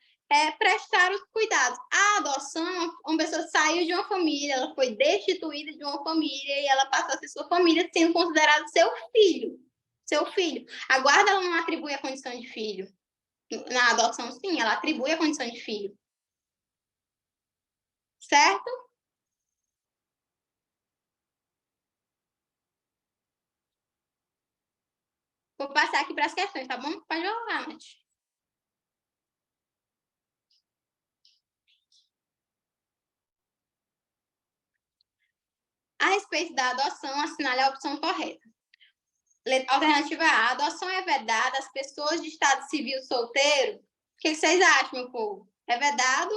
prestar os cuidados. A adoção, uma pessoa saiu de uma família, ela foi destituída de uma família e ela passou a ser sua família, sendo considerada seu filho. A guarda ela não atribui a condição de filho. Na adoção, sim, ela atribui a condição de filho. Certo? Vou passar aqui para as questões, tá bom? Pode jogar, Nath. A respeito da adoção, assinale a opção correta. Alternativa A: a adoção é vedada às pessoas de estado civil solteiro? O que vocês acham, meu povo? É vedado?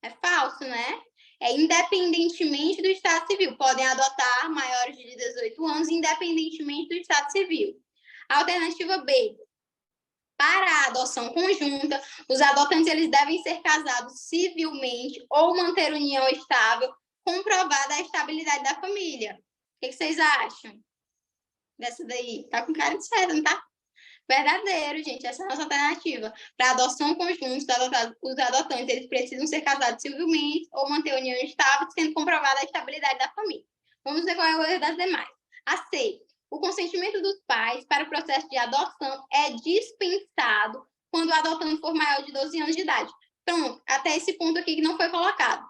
É falso, né? Independentemente do estado civil. Podem adotar maiores de 18 anos, independentemente do estado civil. Alternativa B: para a adoção conjunta, os adotantes eles devem ser casados civilmente ou manter união estável, comprovada a estabilidade da família. O que vocês acham dessa daí? Tá com cara de certo, não tá? Verdadeiro, gente. Essa é a nossa alternativa. Para adoção conjunta, os adotantes eles precisam ser casados civilmente ou manter união estável, sendo comprovada a estabilidade da família. Vamos ver qual é o erro das demais. A C: o consentimento dos pais para o processo de adoção é dispensado quando o adotante for maior de 12 anos de idade. Pronto, até esse ponto aqui que não foi colocado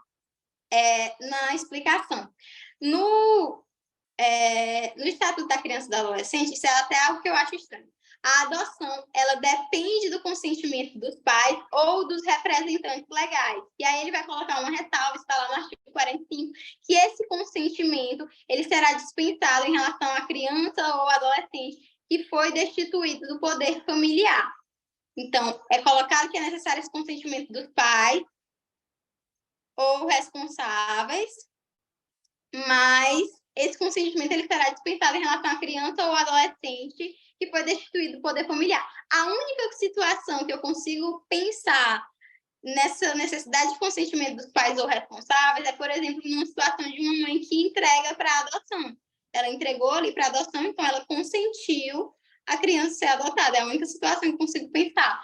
na explicação. No Estatuto da Criança e do Adolescente, isso é até algo que eu acho estranho. A adoção, ela depende do consentimento dos pais ou dos representantes legais. E aí ele vai colocar uma ressalva, está lá no artigo 45, que esse consentimento ele será dispensado em relação à criança ou adolescente que foi destituído do poder familiar. Então, é colocado que é necessário esse consentimento dos pais ou responsáveis, mas esse consentimento ele será dispensado em relação à criança ou adolescente que foi destituído do poder familiar. A única situação que eu consigo pensar nessa necessidade de consentimento dos pais ou responsáveis é, por exemplo, numa situação de uma mãe que entrega para adoção. Ela entregou ali para adoção, então ela consentiu a criança ser adotada. É a única situação que eu consigo pensar.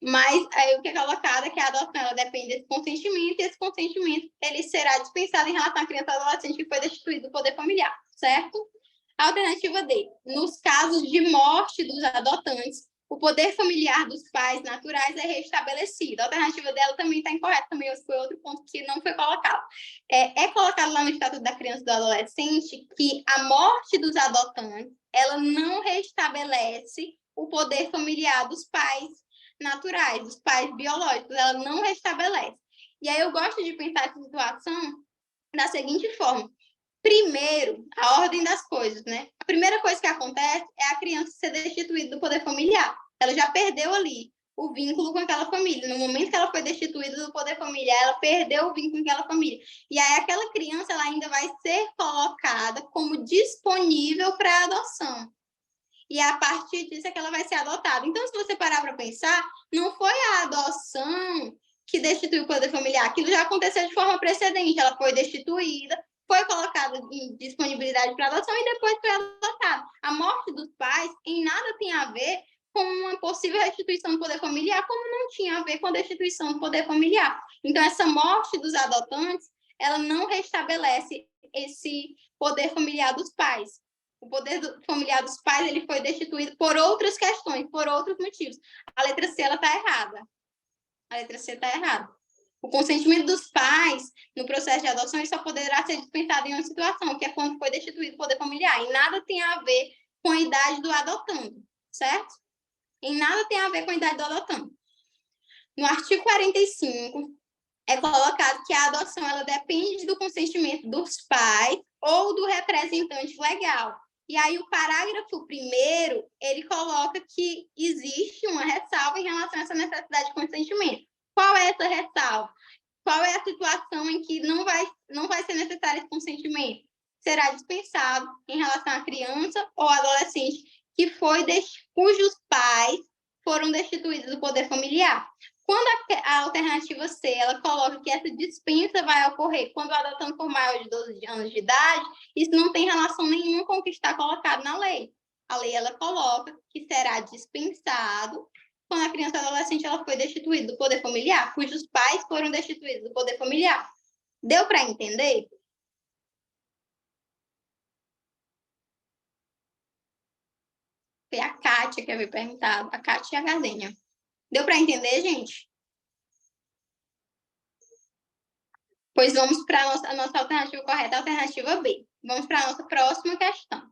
Mas aí o que é colocado é que a adoção ela depende desse consentimento, e esse consentimento ele será dispensado em relação à criança ou adolescente que foi destituído do poder familiar, certo? Alternativa D. Nos casos de morte dos adotantes, o poder familiar dos pais naturais é restabelecido. A alternativa dela também está incorreta, também foi outro ponto que não foi colocado. É colocado lá no Estatuto da Criança e do Adolescente que a morte dos adotantes ela não restabelece o poder familiar dos pais naturais, dos pais biológicos, ela não restabelece. E aí eu gosto de pensar essa situação da seguinte forma. Primeiro, a ordem das coisas, né? A primeira coisa que acontece é a criança ser destituída do poder familiar. Ela já perdeu ali o vínculo com aquela família. No momento que ela foi destituída do poder familiar, ela perdeu o vínculo com aquela família. E aí aquela criança ela ainda vai ser colocada como disponível para adoção. E a partir disso é que ela vai ser adotada. Então, se você parar para pensar, não foi a adoção que destituiu o poder familiar. Aquilo já aconteceu de forma precedente. Ela foi destituída, foi colocada em disponibilidade para adoção e depois foi adotada. A morte dos pais em nada tem a ver com uma possível restituição do poder familiar, como não tinha a ver com a destituição do poder familiar. Então, essa morte dos adotantes, ela não restabelece esse poder familiar dos pais. O poder familiar dos pais ele foi destituído por outras questões, por outros motivos. A letra C está errada. A letra C está errada. O consentimento dos pais no processo de adoção só poderá ser dispensado em uma situação, que é quando foi destituído o poder familiar. E nada tem a ver com a idade do adotando, certo? Em nada tem a ver com a idade do adotando. No artigo 45, é colocado que a adoção ela depende do consentimento dos pais ou do representante legal. E aí o parágrafo 1º, ele coloca que existe uma ressalva em relação a essa necessidade de consentimento. Qual é essa ressalva? Qual é a situação em que não vai ser necessário esse consentimento? Será dispensado em relação à criança ou adolescente cujos pais foram destituídos do poder familiar. Quando a alternativa C, ela coloca que essa dispensa vai ocorrer quando o adotante for maior de 12 anos de idade, isso não tem relação nenhuma com o que está colocado na lei. A lei, ela coloca que será dispensado quando a criança ou adolescente ela foi destituída do poder familiar, cujos pais foram destituídos do poder familiar. Deu para entender? Foi a Kátia que havia perguntado, a Kátia e a Gardênia. Deu para entender, gente? Pois vamos para a nossa alternativa correta, a alternativa B. Vamos para a nossa próxima questão.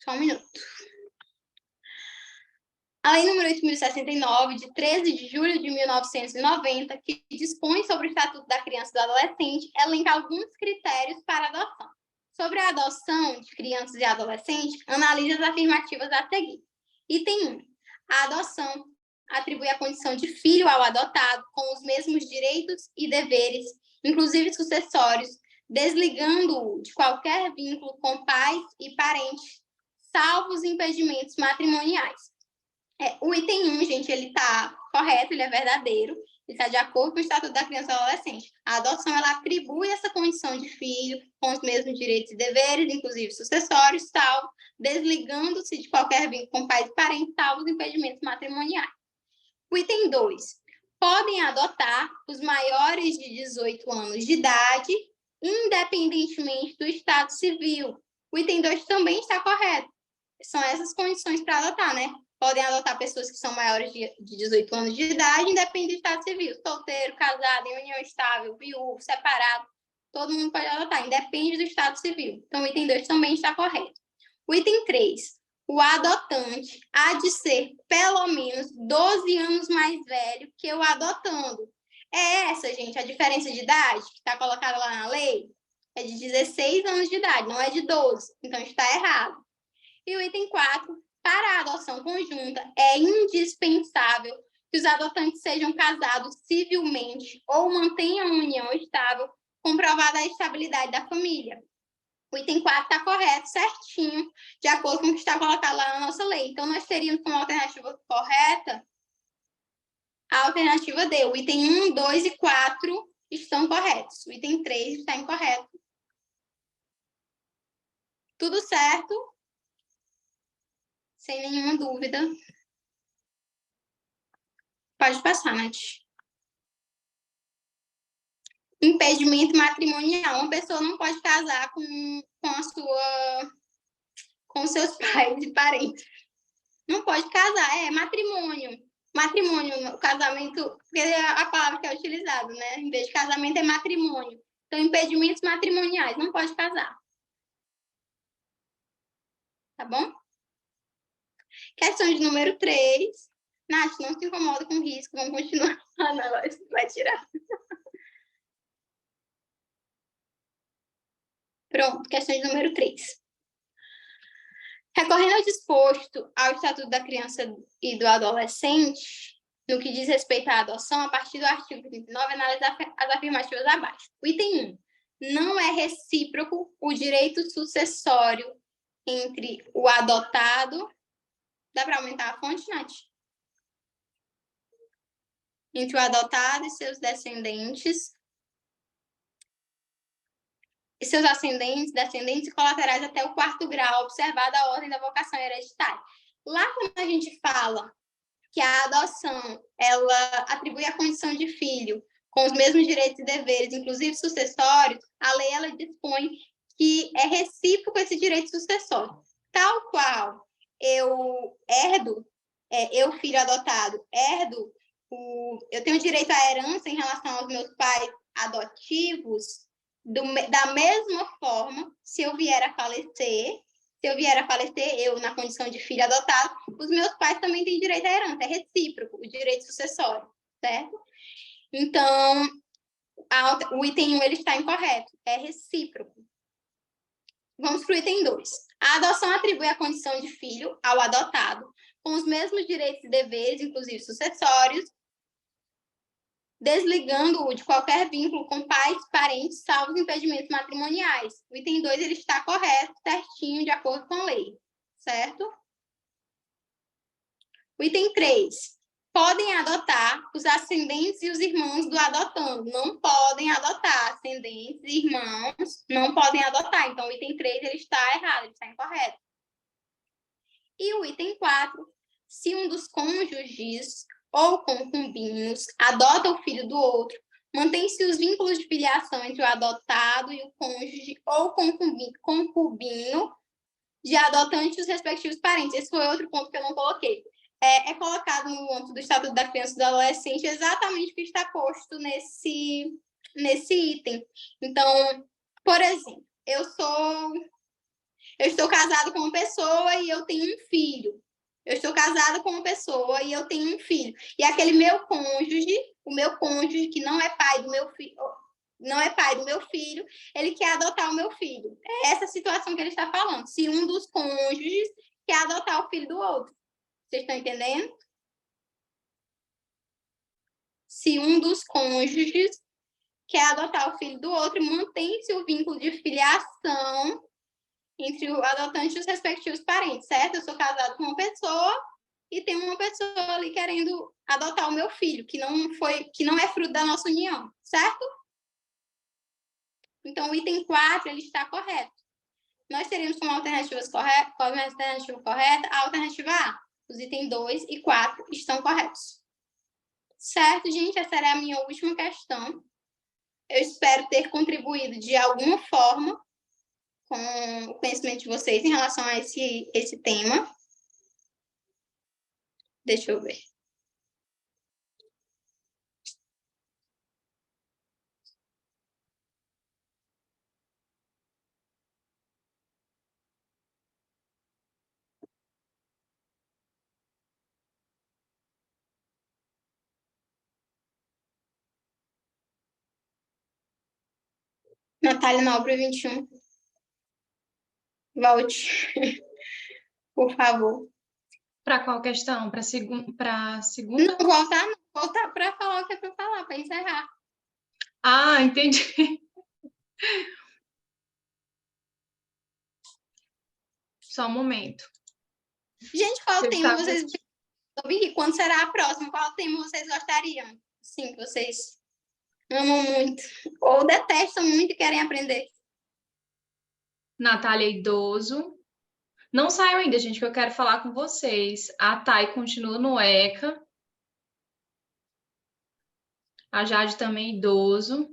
Só um minuto. A Lei nº 8.069, de 13 de julho de 1990, que dispõe sobre o Estatuto da Criança e do Adolescente, elenca alguns critérios para adoção. Sobre a adoção de crianças e adolescentes, analisa as afirmativas a seguir. Item 1. A adoção atribui a condição de filho ao adotado com os mesmos direitos e deveres, inclusive sucessórios, desligando-o de qualquer vínculo com pais e parentes, salvo os impedimentos matrimoniais. O item 1, gente, ele está correto, ele é verdadeiro, ele está de acordo com o Estatuto da Criança e do Adolescente. A adoção, ela atribui essa condição de filho com os mesmos direitos e deveres, inclusive sucessórios, salvo, desligando-se de qualquer vínculo com pais e parentes, salvo os impedimentos matrimoniais. O item 2. Podem adotar os maiores de 18 anos de idade, independentemente do estado civil. O item 2 também está correto. São essas condições para adotar, né? Podem adotar pessoas que são maiores de 18 anos de idade, independente do estado civil. Solteiro, casado, em união estável, viúvo, separado. Todo mundo pode adotar, independe do estado civil. Então, o item 2 também está correto. O item 3. o adotante há de ser pelo menos 12 anos mais velho que o adotando. É essa, gente, a diferença de idade que está colocada lá na lei? É de 16 anos de idade, não é de 12. Então, está errado. E o item 4, para a adoção conjunta, é indispensável que os adotantes sejam casados civilmente ou mantenham uma união estável, comprovada a estabilidade da família. O item 4 está correto, certinho, de acordo com o que está colocado lá na nossa lei. Então, nós teríamos como alternativa correta a alternativa D. O item 1, 2 e 4 estão corretos. O item 3 está incorreto. Tudo certo? Sem nenhuma dúvida. Pode passar, Nath. Impedimento matrimonial. Uma pessoa não pode casar com seus pais e parentes. Não pode casar, é matrimônio. Matrimônio, o casamento, porque é a palavra que é utilizada, né? Em vez de casamento é matrimônio. Então, impedimentos matrimoniais, não pode casar. Tá bom? Questão de número 3. Nath, não se incomoda com o risco, vamos continuar. Ah, não, vai tirar. Pronto, questão de número 3. Recorrendo ao disposto ao Estatuto da Criança e do Adolescente, no que diz respeito à adoção, a partir do artigo 39, analisar as afirmativas abaixo. O item 1. Não é recíproco o direito sucessório entre o adotado. Dá para aumentar a fonte, Nath? Entre o adotado e seus descendentes. E seus ascendentes, descendentes e colaterais até o 4º grau, observada a ordem da vocação hereditária. Lá, quando a gente fala que a adoção ela atribui a condição de filho com os mesmos direitos e deveres, inclusive sucessórios, a lei ela dispõe que é recíproco esse direito sucessório. Tal qual eu herdo, eu, filho adotado, herdo, eu tenho direito à herança em relação aos meus pais adotivos, da mesma forma, se eu vier a falecer, eu, na condição de filho adotado, os meus pais também têm direito à herança, é recíproco, o direito sucessório, certo? Então, o item 1 ele está incorreto, é recíproco. Vamos para o item 2. A adoção atribui a condição de filho ao adotado, com os mesmos direitos e deveres, inclusive sucessórios, desligando-o de qualquer vínculo com pais, parentes, salvo os impedimentos matrimoniais. O item 2 ele está correto, certinho, de acordo com a lei, certo? O item 3. Podem adotar os ascendentes e os irmãos do adotando. Não podem adotar. Ascendentes e irmãos não podem adotar. Então, o item 3 ele está errado, ele está incorreto. E o item 4. Se um dos cônjuges ou concubinos adota o filho do outro, mantém-se os vínculos de filiação entre o adotado e o cônjuge ou concubino de adotante e os respectivos parentes. Esse foi outro ponto que eu não coloquei. É colocado no âmbito do Estatuto da Criança e do Adolescente exatamente o que está posto nesse item. Então, por exemplo, eu estou casada com uma pessoa e eu tenho um filho. Eu estou casada com uma pessoa e eu tenho um filho. E aquele o meu cônjuge, que não é pai do meu filho, ele quer adotar o meu filho. É essa situação que ele está falando. Se um dos cônjuges quer adotar o filho do outro. Vocês estão entendendo? Se um dos cônjuges quer adotar o filho do outro, mantém-se o vínculo de filiação entre o adotante e os respectivos parentes, certo? Eu sou casado com uma pessoa e tem uma pessoa ali querendo adotar o meu filho, que não é fruto da nossa união, certo? Então, o item 4 ele está correto. Nós teríamos como alternativa correta a alternativa A. Os itens 2 e 4 estão corretos. Certo, gente? Essa era a minha última questão. Eu espero ter contribuído de alguma forma com o conhecimento de vocês em relação a esse tema. Deixa eu ver. Natália Nobre 21. Volte, por favor. Para qual questão? Para segunda? Não, voltar não. Voltar para falar o que é para falar, para encerrar. Ah, entendi. Só um momento. Gente, qual Eu tema estava... vocês... Quando será a próxima? Qual tema vocês gostariam? Sim, que vocês amam muito. Ou detestam muito e querem aprender. Natália Idoso. Não saiu ainda, gente, que eu quero falar com vocês. A Thay continua no ECA. A Jade também idoso.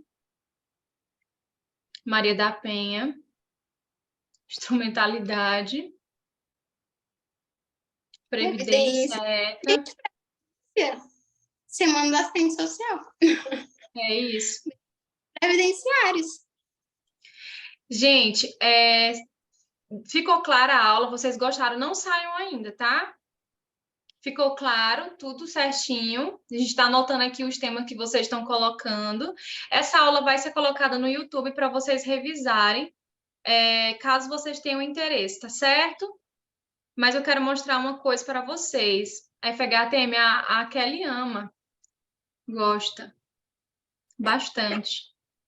Maria da Penha. Instrumentalidade. Previdência, Previdência. ECA. Semana da Assistência Social. É isso. Previdenciários. Gente, ficou clara a aula? Vocês gostaram? Não saiam ainda, tá? Ficou claro, tudo certinho. A gente está anotando aqui os temas que vocês estão colocando. Essa aula vai ser colocada no YouTube para vocês revisarem, caso vocês tenham interesse, tá certo? Mas eu quero mostrar uma coisa para vocês. A FHTM, a Kelly ama, gosta bastante.